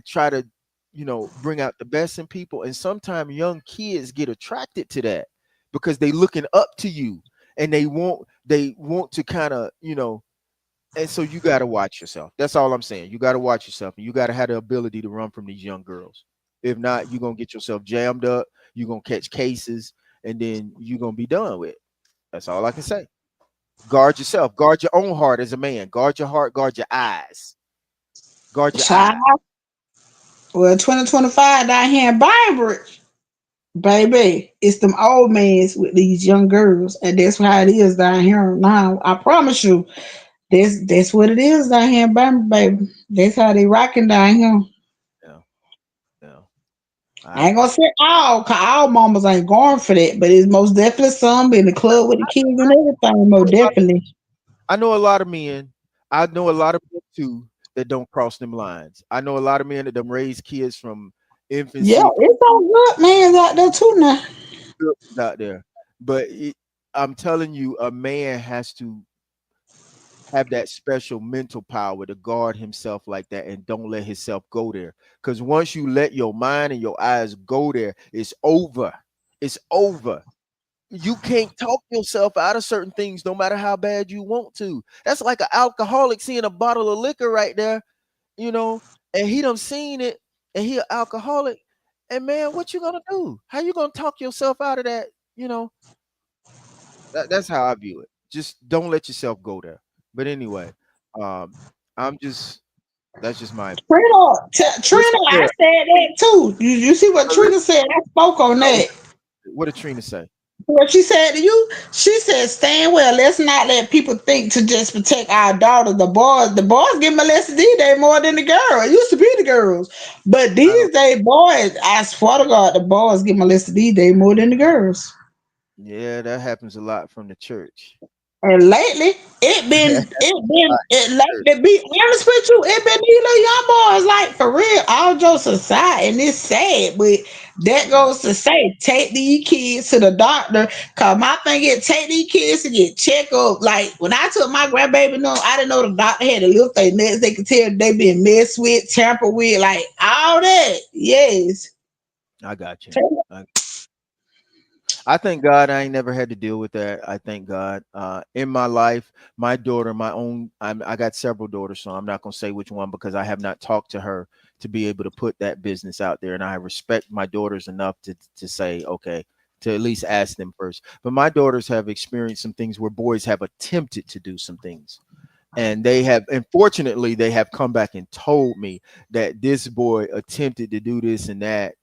try to bring out the best in people. And sometimes young kids get attracted to that because they looking up to you, and they want to kind of, and so you got to watch yourself. That's all I'm saying. You got to watch yourself, and you got to have the ability to run from these young girls. If not, you're going to get yourself jammed up, you're going to catch cases, and then you're going to be done with it. That's all I can say. Guard yourself, guard your own heart as a man, guard your heart, guard your eyes, guard your eyes. Child. Well, 2025 down here in Bainbridge, baby, it's them old mans with these young girls, and that's how it is down here now. I promise you, that's what it is down here in Bainbridge, baby. That's how they rocking down here. Yeah, yeah. I I ain't gonna say all, cause all mamas ain't going for that, but it's most definitely some in the club with the kids and everything. Most definitely. I know a lot of men. I know a lot of men too that don't cross them lines. I know a lot of men that them raise kids from Yeah, infancy it's all good mans out there too now. out there. But I'm telling you, a man has to have that special mental power to guard himself like that and don't let himself go there. Because once you let your mind and your eyes go there, it's over. It's over. You can't talk yourself out of certain things no matter how bad you want to. That's like an alcoholic seeing a bottle of liquor right there, and he done seen it, and he an alcoholic. And man, what you gonna do? How you gonna talk yourself out of that? You know, that's how I view it. Just don't let yourself go there. But anyway, um, I'm just that's just my opinion. What's Trina, I yeah, said that too. You see what Trina said? I spoke on that. what did Trina say? What she said to you, she said, "Stand well. Let's not let people think to just protect our daughters. The boys get molested these days more than the girl. It used to be the girls, but I don't. these days, boys, I swear to God, the boys get molested these days more than the girls. Yeah, that happens a lot from the church. And lately, it lately. Be honest with you, it been these little young boys like for real. All jokes aside, and it's sad, but that Yeah, goes to say, take these kids to the doctor. Cause my thing is, take these kids to get checked up. Like when I took my grandbaby, no, I didn't know the doctor had to lift their nuts. They could tell they been messed with, tampered with, like all that. Yes. I got you. I thank God I ain't never had to deal with that. I thank God. In my life, my daughter, my own, I got several daughters, so I'm not gonna say which one because I have not talked to her to be able to put that business out there, and I respect my daughters enough to say okay, to at least ask them first. But my daughters have experienced some things where boys have attempted to do some things, and they have, unfortunately, they have come back and told me that this boy attempted to do this and that.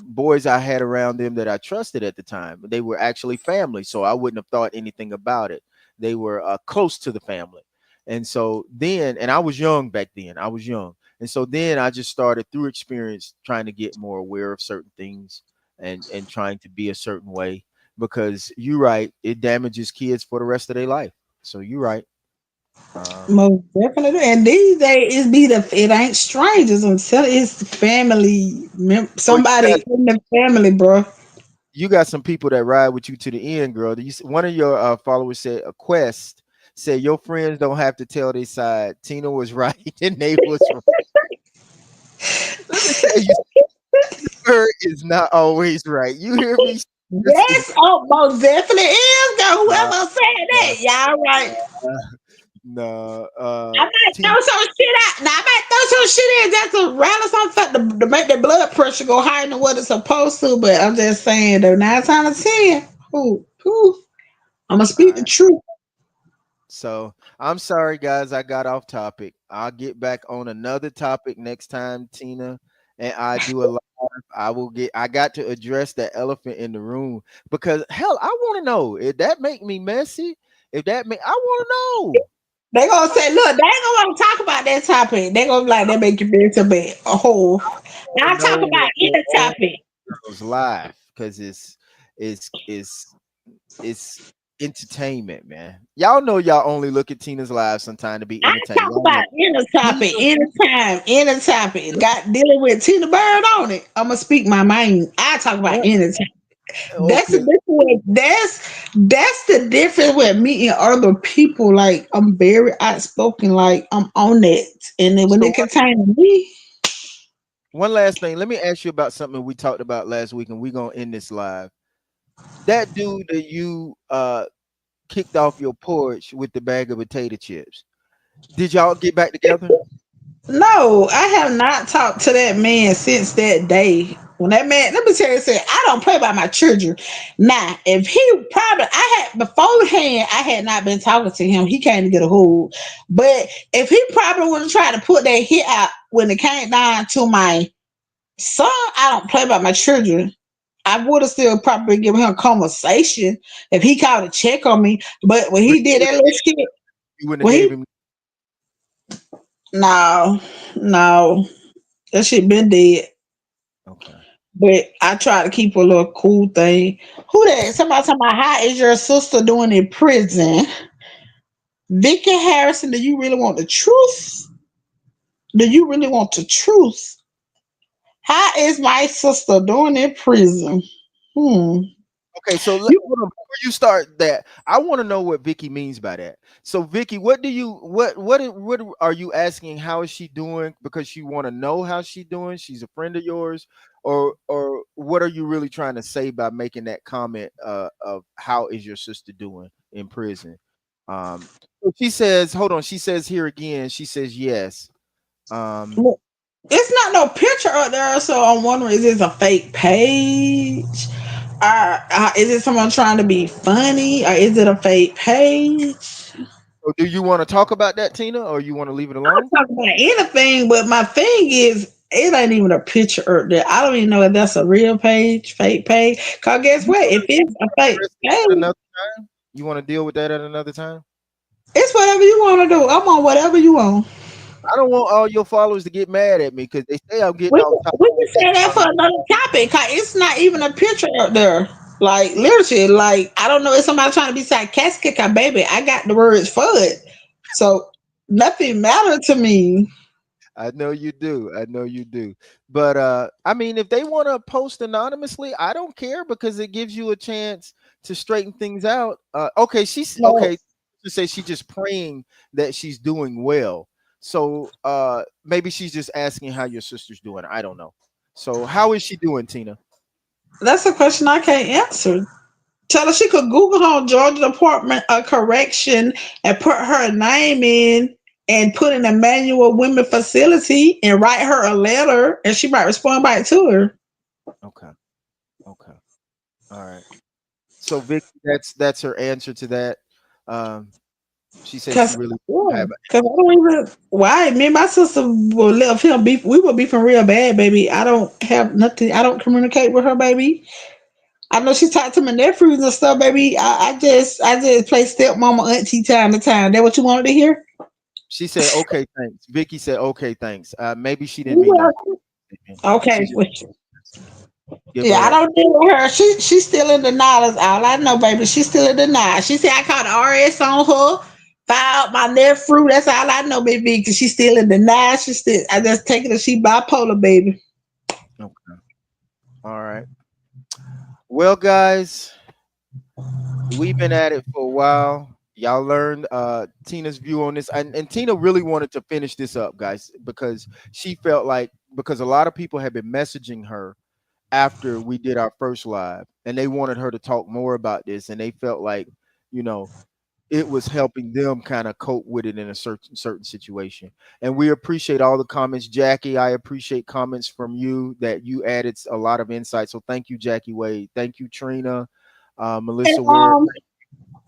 Boys I had around them that I trusted at the time, they were actually family, so I wouldn't have thought anything about it. They were close to the family. And so then, and I was young back then, I was young, and so then I just started through experience trying to get more aware of certain things, and trying to be a certain way, because you're right, it damages kids for the rest of their life. So you're right. um Most definitely. And these days, it ain't strangers until it's family, well, you got somebody in the family, bro. you got some people that ride with you to the end, girl. One of your followers said, a quest said your friends don't have to tell their side. Tina was right and Nate was wrong. Let me tell you, her is not always right. You hear me? Listen, Yes, oh, most definitely is. Girl, uh, whoever said uh, that, y'all right. no, I might Tina, throw some shit out. Now I might throw some shit in just to rattle something to make the blood pressure go higher than what it's supposed to. But I'm just saying, though, 9 times out of 10, I'm gonna speak the uh, truth. so I'm sorry, guys. I got off topic. I'll get back on another topic next time, Tina. And I do a lot. I got to address that elephant in the room because hell, I want to know if that make me messy. If that make, I want to know. They I gonna want say, look, they ain't gonna want to talk about that topic. They gonna be like, that make you mental bad. Oh, to I'll talk know about what go any on topic. in girls' life because it's it's it's entertainment, man. Y'all know y'all only look at Tina's live sometime to be I entertained. talk Y'all know about any Tina. topic, anytime, any topic. Got dealing with Tina Bird on it. I'm gonna speak my mind. I talk about What? any topic. That's the Okay. difference. That's the difference with me and other people. Like I'm very outspoken. Like I'm on it, and then when So it contains me, One last thing. Let me ask you about something we talked about last week, and we're gonna end this live. That dude that you kicked off your porch with the bag of potato chips. Did y'all get back together? No, I have not talked to that man since that day. When that man, let me tell you, said I don't play by my children. Now, if he probably, I had beforehand, I had not been talking to him. He came to get a hold, but if he probably would have tried to put that hit out when it came down to my son, I don't play by my children. I would have still probably given him a conversation if he called to check on me. But when But he did that little skit, you wouldn't have when gave he him. no, no, that shit been dead. Okay. But I try to keep a little cool thing. Who that? Somebody talking about how is your sister doing in prison? Vicky Harrison, do you really want the truth? Do you really want the truth? How is my sister doing in prison? Hmm. Okay, so You hold on, before you start that, I want to know what Vicky means by that. So, Vicky, what do you what are you asking? How is she doing? Because you want to know how she's doing. She's a friend of yours, or what are you really trying to say by making that comment of how is your sister doing in prison? So she says, hold on. She says here again. She says yes. Um, it's not no picture up there, so I'm wondering is this a fake page? Is it someone trying to be funny, or is it a fake page? so do you want to talk about that, Tina, or you want to leave it alone? I'll talk about anything, but my thing is, it ain't even a picture up there. I don't even know if that's a real page, fake page. Cause guess You what? wanna If it's a fake address that at page, another time? You want to deal with that at another time? it's whatever you want to do. I'm on whatever you want. I don't want all your followers to get mad at me because they say I'm getting We off can, topic. we can say that for another topic. Cause it's not even a picture up there. Like literally, like I don't know if somebody trying to be sarcastic. Cause baby, I got the words for it, so nothing mattered to me. I know you do. I know you do. But I mean, if they want to post anonymously, I don't care because it gives you a chance to straighten things out. Okay, she's No, okay to say she's just praying that she's doing well. So maybe she's just asking how your sister's doing. I don't know. So how is she doing, Tina? that's a question I can't answer. Tell her she could Google her Georgia Department of Correction and put her name in and put in a manual women facility and write her a letter and she might respond back to her. Okay. Okay. All right. So Vic, that's her answer to that. Um, she says she Cause really don't yeah, have. cause I don't even why me and my sister will left him beef. We were beefing real bad, baby. I don't have nothing. I don't communicate with her, baby. I know she talked to my nephews and stuff, baby. I just play stepmama auntie time to time. That what you wanted to hear? She said, "Okay, thanks." Vicky said, "Okay, thanks." Maybe she didn't mean that. You She okay? just give Yeah, her I that. don't deal with her. She's still in denial. That's all I know, baby. She's still in denial. She said I caught the RS on her, filed my nephew. That's all I know, baby. Because she's still in denial. She still. I just take it that she bipolar, baby. Okay. All right. Well, guys, we've been at it for a while. Y'all learned Tina's view on this, and Tina really wanted to finish this up, guys, because she felt like because a lot of people have been messaging her after we did our first live and they wanted her to talk more about this and they felt like you know it was helping them kind of cope with it in a certain situation. And we appreciate all the comments. Jackie, I appreciate comments from you that you added a lot of insight, so thank you, Jackie Wade. Thank you, Trina. And Melissa Ware.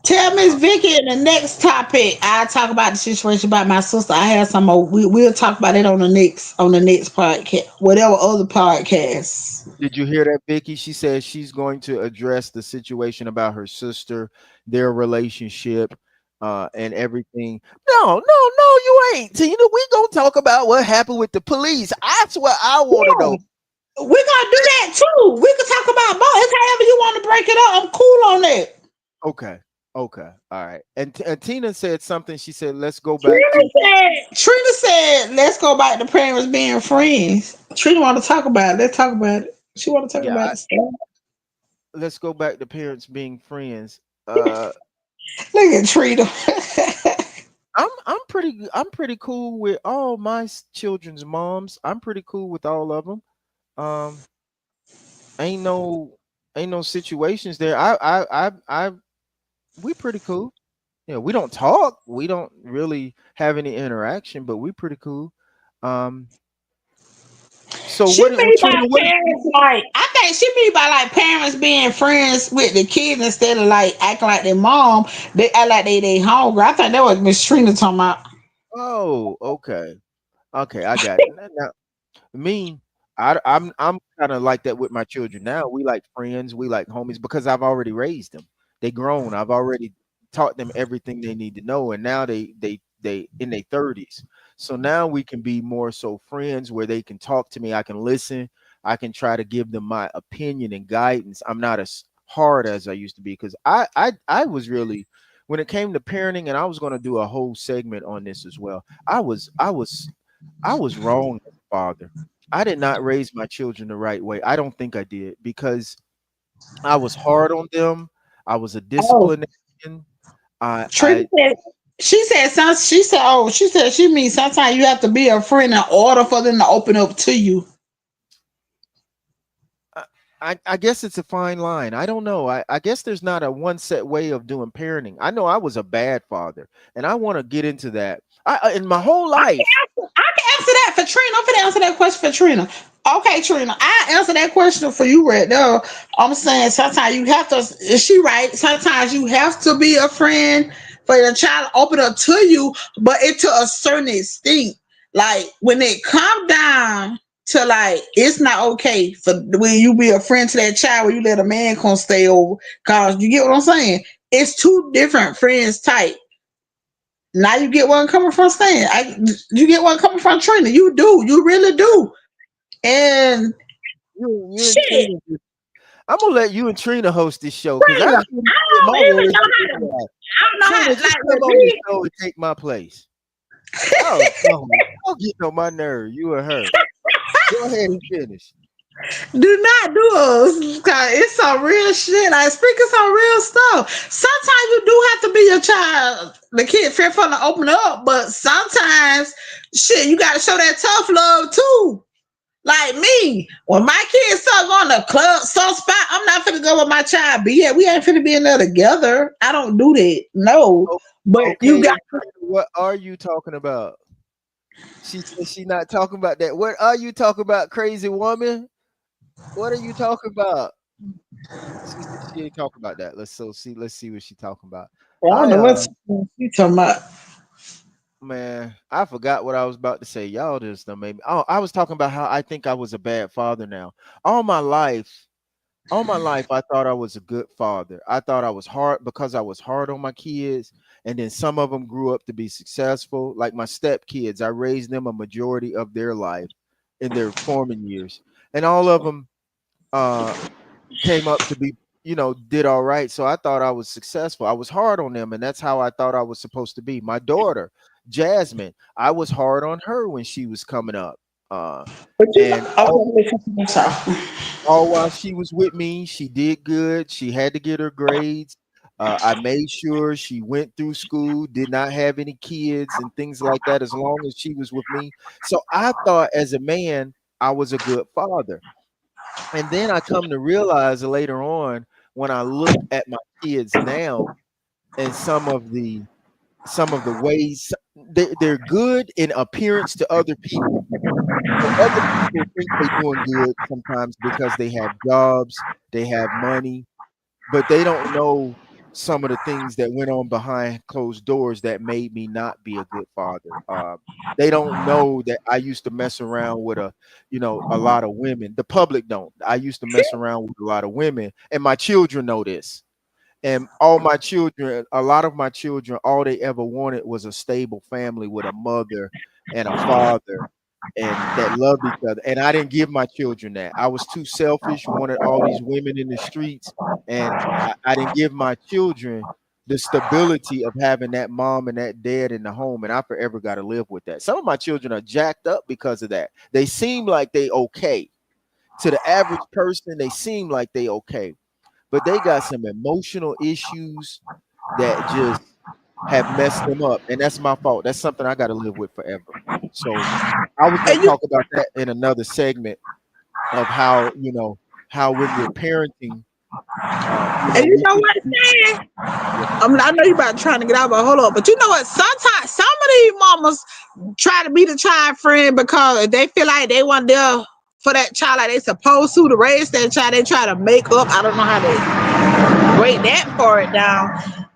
tell Miss Vicky in the next topic. I talk about the situation about my sister. I have some more. We'll talk about it on the next podcast, whatever other podcast. Did you hear that, Vicky? She says she's going to address the situation about her sister, their relationship, and everything. No, you ain't, Tina. We gonna talk about what happened with the police. That's what I want to Yeah, know. we're gonna do that too. We can talk about both. It's however you want to break it up. I'm cool on that. Okay, okay, all right. And Tina said something. She said, "Let's go back to." Trina said, let's go back to parents being friends. Trina want to talk about it. Let's talk about it. She want to talk Yeah, about the stuff. let's go back to parents being friends. Uh, Look at Trina. I'm pretty I'm pretty cool with all my children's moms. I'm pretty cool with all of them. Um, ain't no ain't no situations there. I we pretty cool. Yeah, we don't talk. We don't really have any interaction, but we pretty cool. Um, so She mean by Trina, what is parents like I think she mean by like parents being friends with the kids instead of like acting like their mom. They act like they hungry. I think that was Miss Trina talking about. oh, okay. Okay, I got it. Now, me, I'm kind of like that with my children now. We like friends, we like homies because I've already raised them. They grown. I've already taught them everything they need to know, and now they in their 30s. So now we can be more so friends where they can talk to me. I can listen. I can try to give them my opinion and guidance. I'm not as hard as I used to be because I was really when it came to parenting, and I was going to do a whole segment on this as well. I was wrong as a father. I did not raise my children the right way. I don't think I did because I was hard on them. I was a Oh, disciplinarian. Trina I said she said she means sometimes you have to be a friend in order for them to open up to you. I guess it's a fine line. I don't know. I guess there's not a one set way of doing parenting. I know I was a bad father, and I want to get into that. In my whole life. I can answer that for Trina. I'm gonna answer that question for Trina. Okay, Trina, I answer that question for you right now. I'm saying sometimes you have to. Is she right? Sometimes you have to be a friend for your child to open up to you, but it to a certain extent. Like when it come down to like, it's not okay for when you be a friend to that child when you let a man come stay over. Cause you get what I'm saying. It's two different friends type. Now you get where I'm coming from, Stan. You get where I'm coming from, Trina. You do, you really do. And You and shit, Trina. I'm gonna let you and Trina host this show because I Trina, can't I get my don't even words know to how to. edgewise. I don't know Trina, how. just Like come with on the me, show and take my place. Don't get on my nerve. You and her. Go ahead and finish. do not do us. Cause it's some real shit. Like speaking some real stuff. Sometimes you do have to be a child, the kid fearful to open up, but sometimes shit, you gotta show that tough love too. Like me, when my kids start going to club, some spot, I'm not finna go with my child. But yeah, we ain't finna be in there together. I don't do that. No. O- But you Okay, got then, Trina, what are you talking about? She said she not talking about that. What are you talking about, crazy woman? What are you talking about? She said she ain't talking about that. Let's see what she talking about. I don't I know what you talking about. Man, I forgot what I was about to say. Y'all just done made me. Oh, I was talking about how I think I was a bad father now. All my life, all my life, I thought I was a good father. I thought I was hard because I was hard on my kids. And then some of them grew up to be successful. Like my step kids, I raised them a majority of their life in their forming years. And all of them came up to be, did all right. So I thought I was successful. I was hard on them, and that's how I thought I was supposed to be. My daughter, Jasmine, I was hard on her when she was coming up. But you And okay, listen, sorry. all while she was with me, she did good. She had to get her grades. I made sure she went through school, did not have any kids and things like that as long as she was with me. So I thought as a man, I was a good father. And then I come to realize later on when I look at my kids now and some of the ways they're good in appearance to other people. So other people think they're doing good sometimes because they have jobs, they have money, but they don't know some of the things that went on behind closed doors that made me not be a good father. They don't know that I used to mess around with a lot of women. The public don't. I used to mess around with a lot of women, and my children know this. And all my children, a lot of my children, all they ever wanted was a stable family with a mother and a father and that loved each other. And I didn't give my children that. I was too selfish, wanted all these women in the streets, and I didn't give my children the stability of having that mom and that dad in the home. And I forever got to live with that. Some of my children are jacked up because of that. They seem like they okay. To the average person, they seem like they okay, but they got some emotional issues that just have messed them up, and that's my fault. That's something I got to live with forever. So I was going And to talk about that in another segment of how how when we're parenting, you we know can. what, Stan? Yeah. I know you about trying to get out, but hold on. But you know what? Sometimes some of these mamas try to be the child friend because they feel like they want there for that child like they supposed to raise that child. They try to make up. I don't know how they break that part down,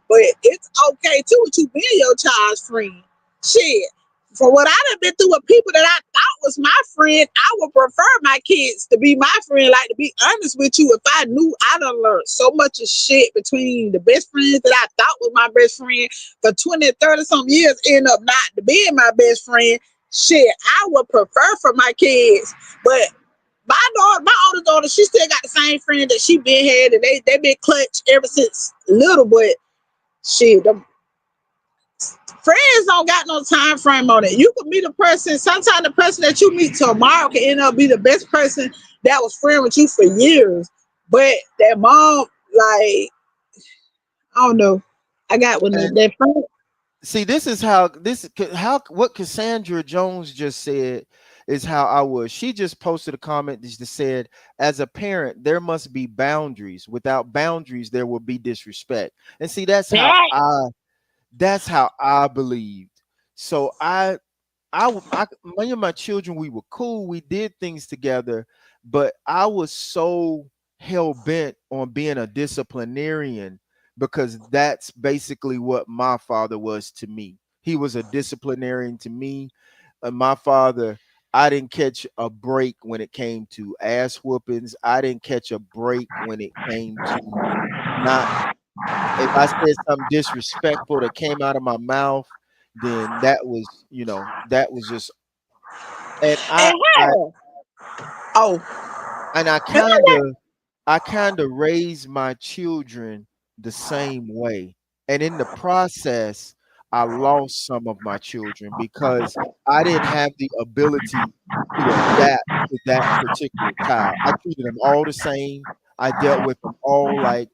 but it's okay too with you being your child's friend. Shit. For what I done been through with people that I thought was my friend, I would prefer my kids to be my friend. Like, to be honest with you, if I knew I done learned so much of shit between the best friends that I thought was my best friend for 20, 30 some years end up not being my best friend, shit, I would prefer for my kids. But my daughter, my older daughter, she still got the same friend that she been had, and they been clutch ever since little. But shit, them friends don't got no time frame on it. You could meet a person. Sometimes the person that you meet tomorrow can end up be the best person that was friend with you for years. But that mom, like, I don't know. I got one of And that friend. see, this is how how what Cassandra Jones just said is how I was. She just posted a comment that said, "As a parent, there must be boundaries. Without boundaries, there will be disrespect." And see, that's how I believed. So me and my children, we were cool. We did things together, but I was so hell bent on being a disciplinarian because that's basically what my father was to me. He was a disciplinarian to me. My father, I didn't catch a break when it came to ass whoopings. I didn't catch a break when it came to not, if I said something disrespectful that came out of my mouth, then that was just, and And hell, oh, I you know kind what? of raise my children the same way. And in the process, I lost some of my children because I didn't have the ability to adapt to that particular child. I treated them all the same. I dealt with them all like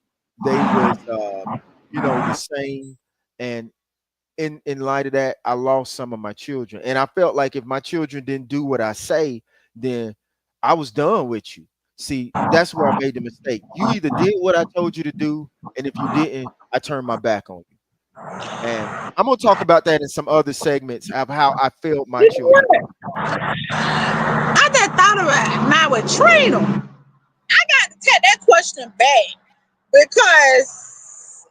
they was the same. And in light of that, I lost some of my children. And I felt like if my children didn't do what I say, then I was done with you. See, that's where I made the mistake. You either did what I told you to do, and if you didn't, I turned my back on you. And I'm gonna talk about that in some other segments of how I failed my You know children. what? I just thought about mine with Trina. I got to take that question back because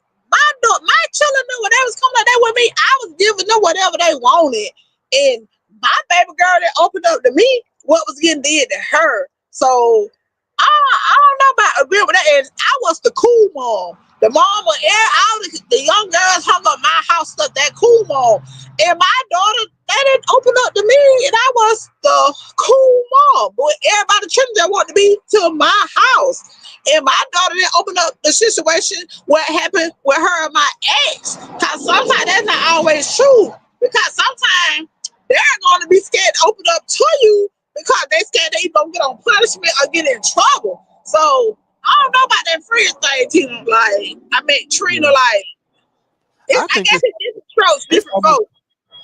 my children knew when they was coming out there with me, I was giving them whatever they wanted. And my baby girl that opened up to me what was getting did to her. So I don't know about agreeing with that. And I was the cool mom. The mom of all the young girls hung up my house stuff, that cool mom. And my daughter, they didn't open up to me, and I was the cool mom. But everybody children that wanted to be to my house. And my daughter didn't open up the situation what happened with her and my ex. Because sometimes that's not always true. Because sometimes they're going to be scared to open up to you because they scared they either gonna get on punishment or get in trouble. So I don't know about that friend thing, Tina. Like, I mean, Trina, Yeah. like, I I think guess it's different strokes, it's different almost, folks.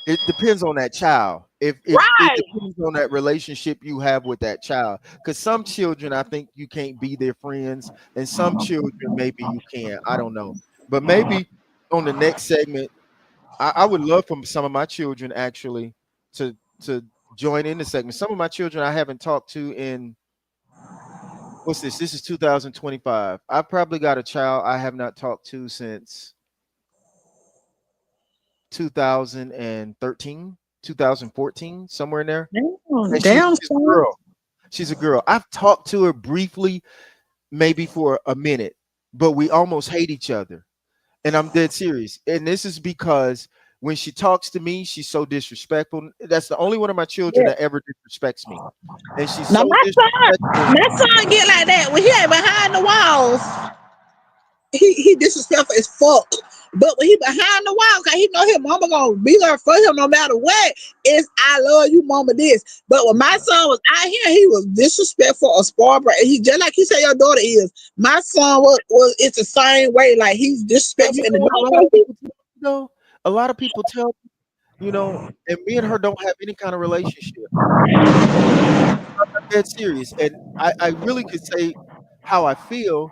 it depends on that child. If it Right. depends on that relationship you have with that child. Because some children, I think you can't be their friends, and some children maybe you can. I don't know, but maybe on the next segment, I would love for some of my children actually to join in the segment. Some of my children I haven't talked to in, what's this? This is 2025. I've probably got a child I have not talked to since 2013, 2014, somewhere in there. Damn, And damn she's a son. girl. She's a girl. I've talked to her briefly, maybe for a minute, but we almost hate each other. And I'm dead serious. And this is because when she talks to me, she's so disrespectful. That's the only one of my children Yeah. that ever disrespects me. And she's Now so disrespectful. my son get like that when he ain't behind the walls. He disrespectful as fuck. But when he behind the wall, cause he know his mama gonna be there for him no matter what, is I love you, mama. This. But when my son was out here, he was disrespectful or spoiled. He just like you say your daughter is. My son was it's the same way. Like he's And you disrespectful in know the what a lot of dog. people tell me though? A lot of people tell me, and me and her don't have any kind of relationship. I'm dead serious. And I really could say how I feel,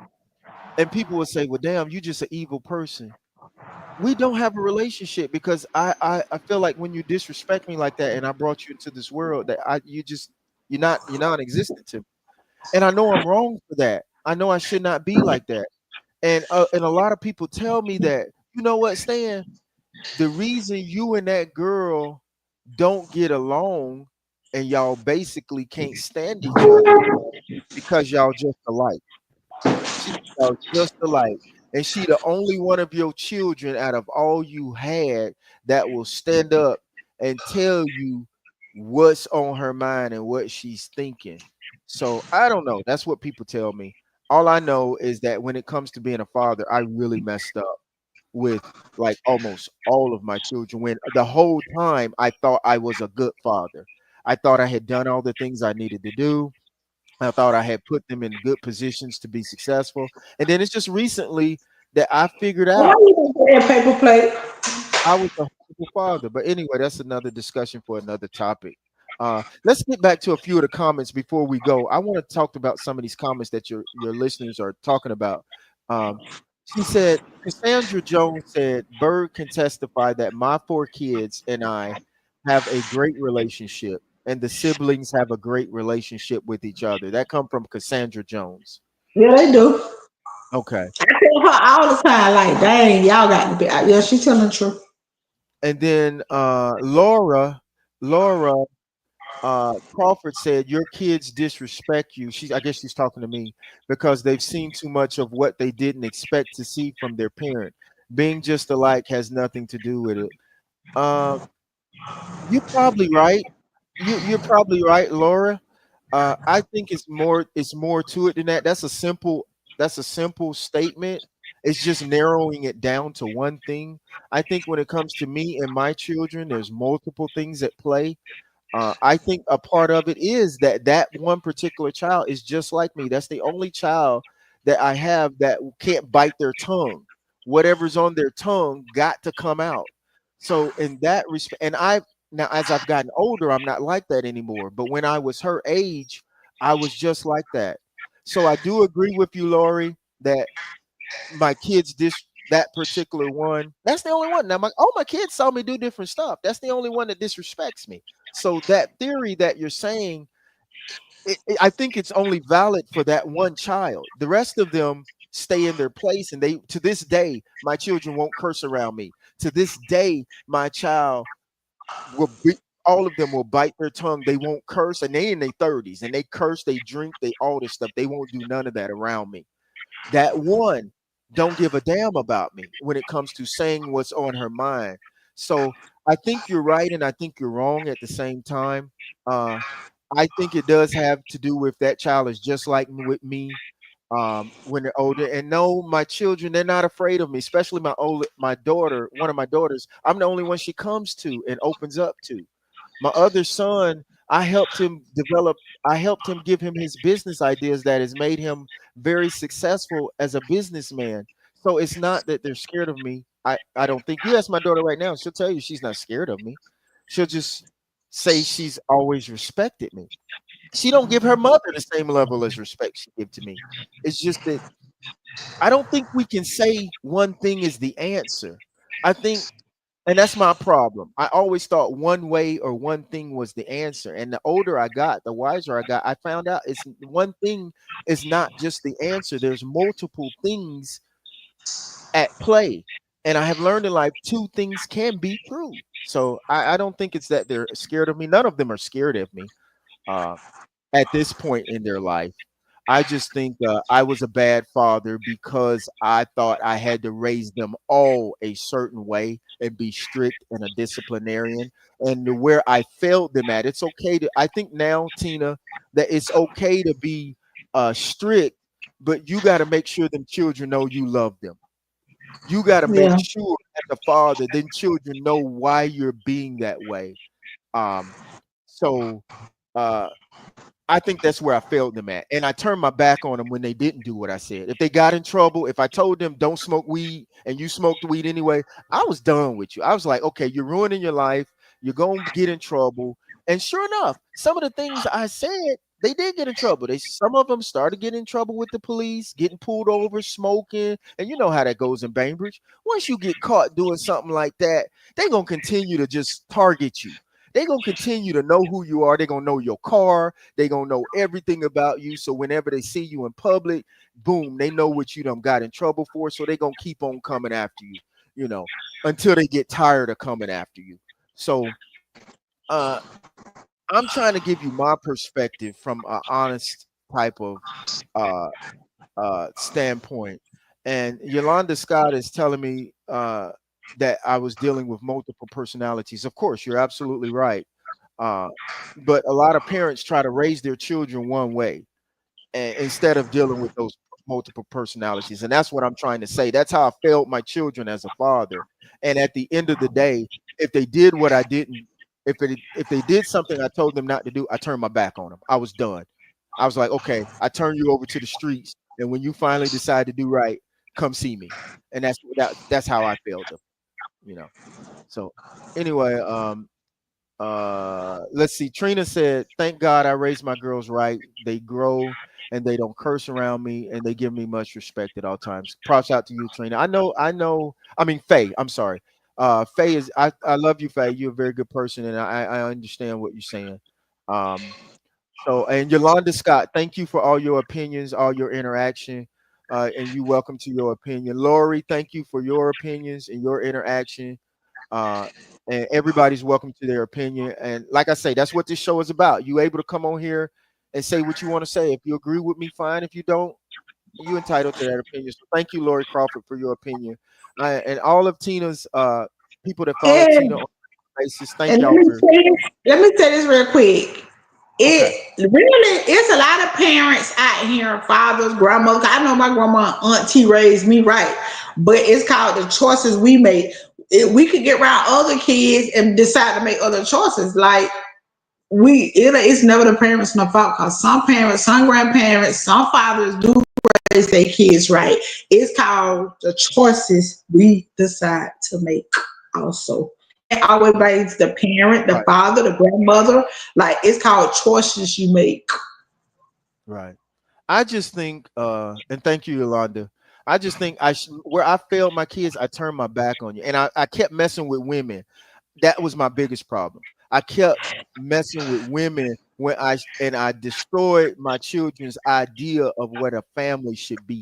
and people would say, well, damn, you just an evil person. We don't have a relationship because I feel like when you disrespect me like that and I brought you into this world that you're non-existent to me. And I know I'm wrong for that. I know I should not be like that. And a lot of people tell me that, you know what, Stan, the reason you and that girl don't get along and y'all basically can't stand each other because y'all just alike. She just alike. And she the only one of your children out of all you had that will stand up and tell you what's on her mind and what she's thinking. So I don't know. That's what people tell me. All I know is that when it comes to being a father, I really messed up with like almost all of my children when the whole time I thought I was a good father. I thought I had done all the things I needed to do. I thought I had put them in good positions to be successful. And then it's just recently that I figured Why out you gonna put that paper plate? I was a horrible father. But anyway, that's another discussion for another topic. Let's get back to a few of the comments before we go. I want to talk about some of these comments that your listeners are talking about. Um, she said, Cassandra Jones said, Bird can testify that my four kids and I have a great relationship, and the siblings have a great relationship with each other. That come from Cassandra Jones. Yeah, they Uh, do. Okay. I tell her all the time, like, dang, y'all got to be. Yeah, she telling the truth. And then Laura Crawford said, "Your kids disrespect you." I guess she's talking to me because they've seen too much of what they didn't expect to see from their parent. Being just alike has nothing to do with it. Uh, you're probably right. You're probably right, Laura. I think it's more to it than that. That's a simple statement. It's just narrowing it down to one thing. I think when it comes to me and my children, there's multiple things at play. I think a part of it is that one particular child is just like me. That's the only child that I have that can't bite their tongue. Whatever's on their tongue got to come out. So in that respect, and I now as I've gotten older, I'm not like that anymore. But when I was her age, I was just like that. So I do agree with you, Lori, that my kids that particular one. That's the only one. Now my kids saw me do different stuff. That's the only one that disrespects me. So that theory that you're saying, I think it's only valid for that one child. The rest of them stay in their place, and they to this day, my children won't curse around me. To this day, my child will be. All of them will bite their tongue. They won't curse, and they in their 30s, and they curse, they drink, they all this stuff. They won't do none of that around me. That one don't give a damn about me when it comes to saying what's on her mind. So I think you're right and I think you're wrong at the same time. Uh, I think it does have to do with that child is just like with me when they're older. And no, my children, they're not afraid of me, especially my daughter, one of my daughters. I'm the only one she comes to and opens up to. My other son, I helped him give him his business ideas that has made him very successful as a businessman. So it's not that they're scared of me. I don't think you ask my daughter right now, she'll tell you she's not scared of me. She'll just say she's always respected me. She don't give her mother the same level as respect she give to me. It's just that I don't think we can say one thing is the answer. I think and that's my problem. I always thought one way or one thing was the answer. And the older I got, the wiser I got. I found out it's one thing is not just the answer. There's multiple things at play. And I have learned in life two things can be true. So I don't think it's that they're scared of me. None of them are scared of me. Uh, at this point in their life. I just think I was a bad father because I thought I had to raise them all a certain way and be strict and a disciplinarian. And where I failed them at, it's okay to, I think now, Tina, that it's okay to be strict, but you got to make sure them children know you love them. You got to make Yeah. sure as a father, then children know why you're being that way. Um, so uh, I think that's where I failed them at. And I turned my back on them when they didn't do what I said. If they got in trouble, if I told them don't smoke weed and you smoked weed anyway, I was done with you. I was like, okay, you're ruining your life. You're going to get in trouble. And sure enough, some of the things I said, they did get in trouble. Some of them started getting in trouble with the police, getting pulled over, smoking. And you know how that goes in Bainbridge. Once you get caught doing something like that, they're going to continue to just target you. They're going to continue to know who you are. They're going to know your car. They're going to know everything about you. So whenever they see you in public, boom, they know what you done got in trouble for. So they're going to keep on coming after you, until they get tired of coming after you. So uh, I'm trying to give you my perspective from an honest type of uh, standpoint. And Yolanda Scott is telling me that I was dealing with multiple personalities. Of course, you're absolutely right. Uh, but a lot of parents try to raise their children one way instead of dealing with those multiple personalities. And that's what I'm trying to say. That's how I failed my children as a father. And at the end of the day, if they did what I didn't, if they did something I told them not to do, I turned my back on them. I was done. I was like, okay, I turn you over to the streets, and when you finally decide to do right, come see me. And that's how I failed them. So anyway, let's see. Trina said, "Thank God I raised my girls right. They grow and they don't curse around me, and they give me much respect at all times." Props out to you, Trina. I mean, Faye. I'm sorry. Faye is. I love you, Faye. You're a very good person, and I understand what you're saying. Um, so, and Yolanda Scott, thank you for all your opinions, all your interaction, and you welcome to your opinion. Lori, thank you for your opinions and your interaction. Uh, and everybody's welcome to their opinion. And like I say, that's what this show is about. You able to come on here and say what you want to say. If you agree with me, fine. If you don't, you entitled to that opinion. So thank you, Lori Crawford, for your opinion. And all of Tina's people that follow Tina on And, the basis, thank and y'all for. let me say this real quick. Okay. It's a lot of parents out here, fathers, grandmothers. I know my grandma and auntie raised me right, but it's called the choices we make. We could get around other kids and decide to make other choices. Like it's never the parents' no fault, because some parents, some grandparents, some fathers do raise their kids right. It's called the choices we decide to make. Also, and always raise the parent, the Right. father, the grandmother. Like, it's called choices you make. Right. I just think, and thank you, Yolanda. I just think where I failed my kids, I turned my back on you. And I kept messing with women. That was my biggest problem. I kept messing with women I destroyed my children's idea of what a family should be.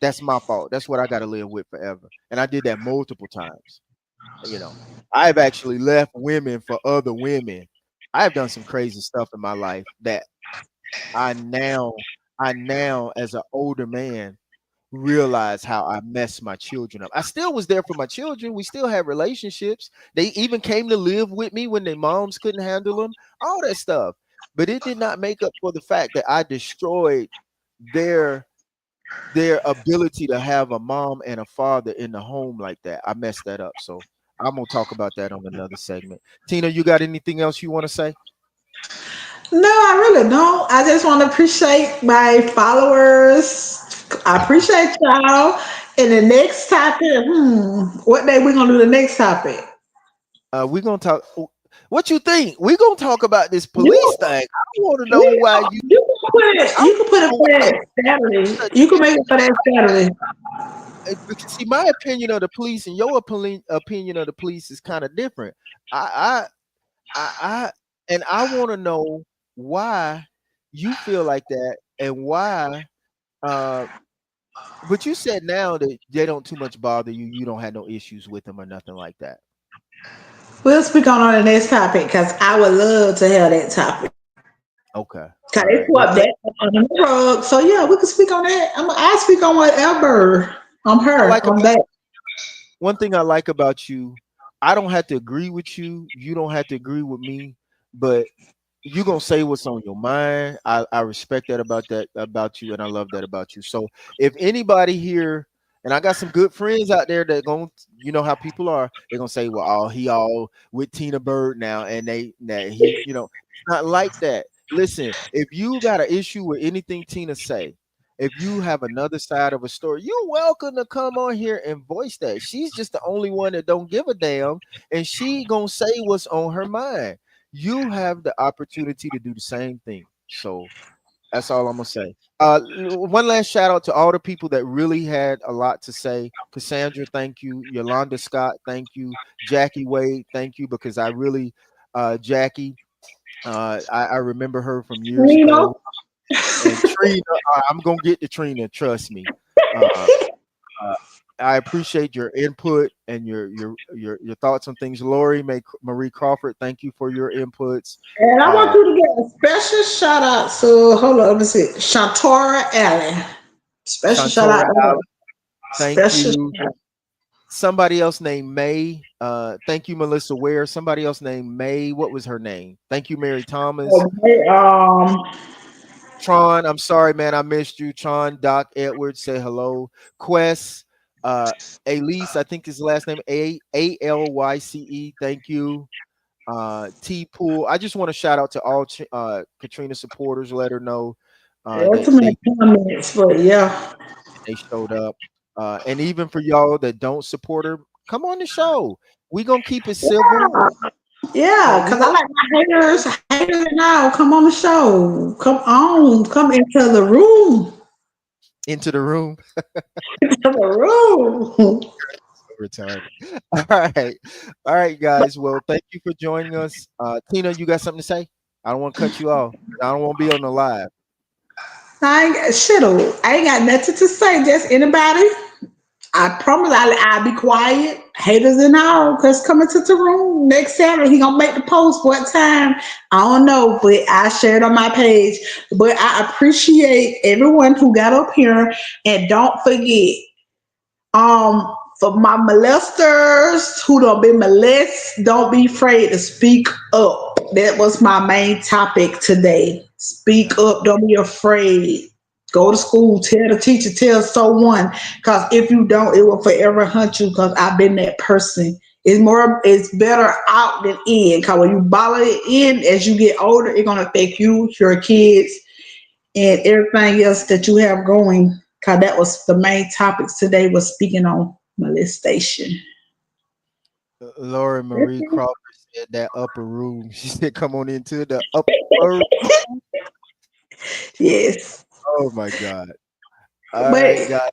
That's my fault. That's what I got to live with forever. And I did that multiple times. You know, I've actually left women for other women. I've done some crazy stuff in my life that I now, as an older man, realize how I messed my children up. I still was there for my children. We still had relationships. They even came to live with me when their moms couldn't handle them, all that stuff. But it did not make up for the fact that I destroyed their ability to have a mom and a father in the home like that. I messed that up. So I'm gonna talk about that on another segment. Tina, you got anything else you want to say? No, I really don't. I just want to appreciate my followers. I appreciate y'all. And the next topic, what day we gonna do the next topic? We're gonna talk. What you think? We're gonna talk about this police You, thing. I want to know why you, you. you can put it. I You can put it want for to know that Saturday. why You can make it for that Saturday. because see, my opinion of the police and your opinion of the police is kind of different. I, I, and I want to know why you feel like that and why. Uh, but you said now that they don't too much bother you. You don't have no issues with them or nothing like that. We'll speak on the next topic, because I would love to have that topic. Okay. Cause All they right. Well, swept that on the rug. So yeah, we can speak on that. I speak on whatever. I'm I her. like I'm about that. one thing I like about you. I don't have to agree with you. You don't have to agree with me. But you gonna say what's on your mind. I respect that about you, and I love that about you. So if anybody here, and I got some good friends out there that going, you know how people are, they're gonna say, well, oh, he all with Tina Byrd now, and that he, it's not like that. Listen, if you got an issue with anything Tina say, if you have another side of a story, you're welcome to come on here and voice that. She's just the only one that don't give a damn, and she gonna say what's on her mind. You have the opportunity to do the same thing. So that's all I'm gonna say. One last shout out to all the people that really had a lot to say. Cassandra, thank you. Yolanda Scott, thank you. Jackie Wade, thank you, because I really, Jackie, I remember her from years You know, ago. And Trina, I'm gonna get to Trina. Trust me. Uh, uh, I appreciate your input and your thoughts on things. Marie Crawford, thank you for your inputs. and I want Uh, you to get a special shout out to, hold on, let me see, Shantora Allen. Special shout Shantora, out to her. thank Special you. shout out. Somebody else named May. Thank you, Melissa Ware. Somebody else named May. What was her name? Thank you, Mary Thomas. Okay, Tron, I'm sorry, man, I missed you. Tron, Doc Edwards, say hello. Quest, uh, Elise, I think his last name AlYce. Thank you. T Pool. I just want to shout out to all Katrina supporters. Let her know there were that too many comments, but yeah. they showed up. And even for y'all that don't support her, come on the show. We gonna keep it civil. Yeah, We because I gonna like my haters now. Come on the show. Come on. Come into the room. into the room. Into the room. Retarded. All right. All right, guys. Well, thank you for joining us. Tina, you got something to say? I don't want to cut you off. I don't want to be on the live. I ain't got shit. I ain't got nothing to say. Just anybody. I promise I'll be quiet. Haters and all, cause coming to the room next Saturday, he gonna make the post. What time? I don't know, but I shared on my page. But I appreciate everyone who got up here, and don't forget, for my molesters who don't be molested, don't be afraid to speak up. That was my main topic today. Speak up. Don't be afraid. Go to school. Tell the teacher. Tell someone. Because if you don't, it will forever hunt you. Because I've been that person. It's more. It's better out than in. Because when you bottle it in, as you get older, it's gonna affect you, your kids, and everything else that you have going. Cause that was the main topics today was speaking on molestation. Laura Marie Crawford said that upper room. She said, "Come on into the upper." Yes. Oh my God! All But right, guys.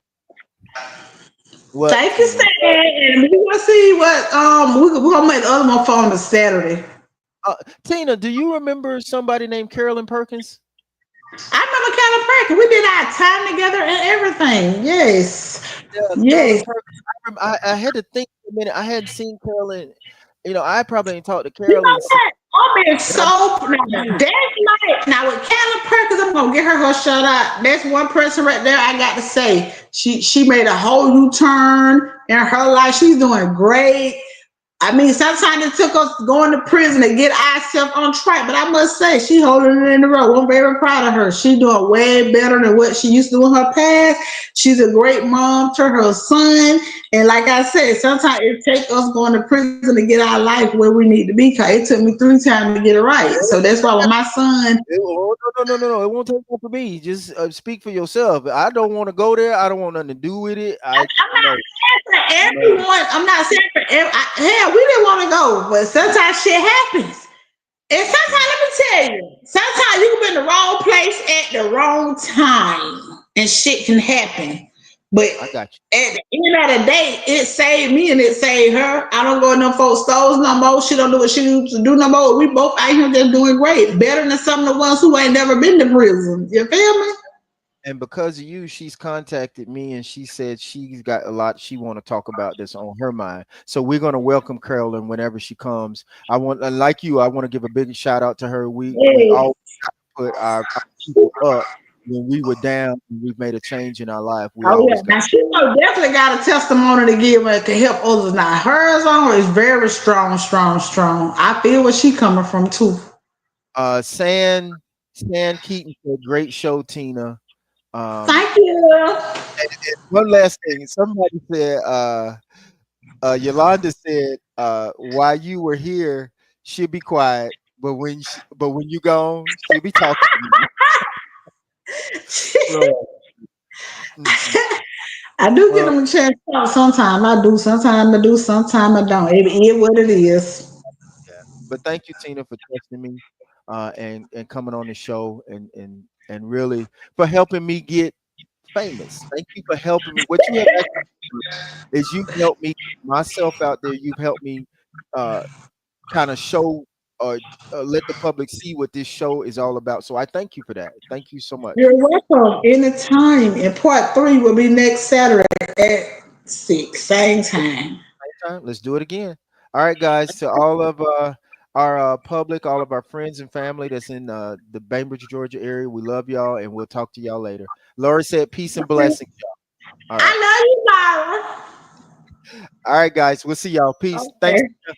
What, thank you, Tina? Stan. And we gonna see what we're gonna make the other one for on the Saturday. Tina, do you remember somebody named Carolyn Perkins? I remember California. We did our time together and everything. Yes. Yeah, Carolyn Yes. Perkins. I had to think for a minute. I hadn't seen Carolyn. I probably ain't talked to You know Carolyn since. what? I'm in But I so now, that's like now with Callie Perkins, I'm gonna get her shout out. That's one person right there I got to say. She made a whole U-turn in her life. She's doing great. I mean, sometimes it took us going to prison to get ourselves on track, but I must say, she holding it in the road. I'm very proud of her. She doing way better than what she used to do in her past. She's a great mom to her son. And like I said, sometimes it takes us going to prison to get our life where we need to be. Cause it took me 3 times to get it right. So that's why when my son, no. It won't take one for me. Just speak for yourself. I don't want to go there. I don't want nothing to do with it. I I'm not no saying for no. everyone, I'm not saying for hell, we didn't want to go, but sometimes shit happens. And Yeah, sometimes, let me tell you, sometimes you can be in the wrong place at the wrong time and shit can happen. But I got you. at the end of the day, it saved me and it saved her. I don't go in them folks' stores no more. She don't do what she used to do no more. We both out here just doing great. Better than some of the ones who ain't never been to prison. You feel me? And because of you, she's contacted me and she said she's got a lot she want to talk about this on her mind. So we're gonna welcome Carolyn whenever she comes. I want, like you, I want to give a big shout out to her. We Yeah. all put our people up when we were down. We've made a change in our life. We Oh yeah. always got. Now she most definitely got a testimony to give and to help others. Now hers on is very strong, strong, strong. I feel where she coming from too. San Keaton said, "Great show, Tina." Um, Thank you. and one last thing, somebody said, Yolanda said, while you were here, she'll be quiet. but when you gone, she'll be talking to you. Lord. Mm-mm. I do get Well, them a chance to talk sometime. I do. Sometimes I do. Sometimes I don't. It is what it is. yeah. But thank you, Tina, for trusting me, and coming on the show and really for helping me get famous. Thank you for helping me. What you have actually done is you've helped me myself out there. You've helped me uh, kind of show or let the public see what this show is all about. So I thank you for that. Thank you so much. You're welcome. Anytime. And part three will be next Saturday at 6, same time. Time. Let's do it again. All right, guys. To all of our public, all of our friends and family that's in the Bainbridge, Georgia area, we love y'all, and we'll talk to y'all later. Laura said, "Peace and blessings." All I right. love you, Myra. All right, guys. We'll see y'all. Peace. Thanks. Okay.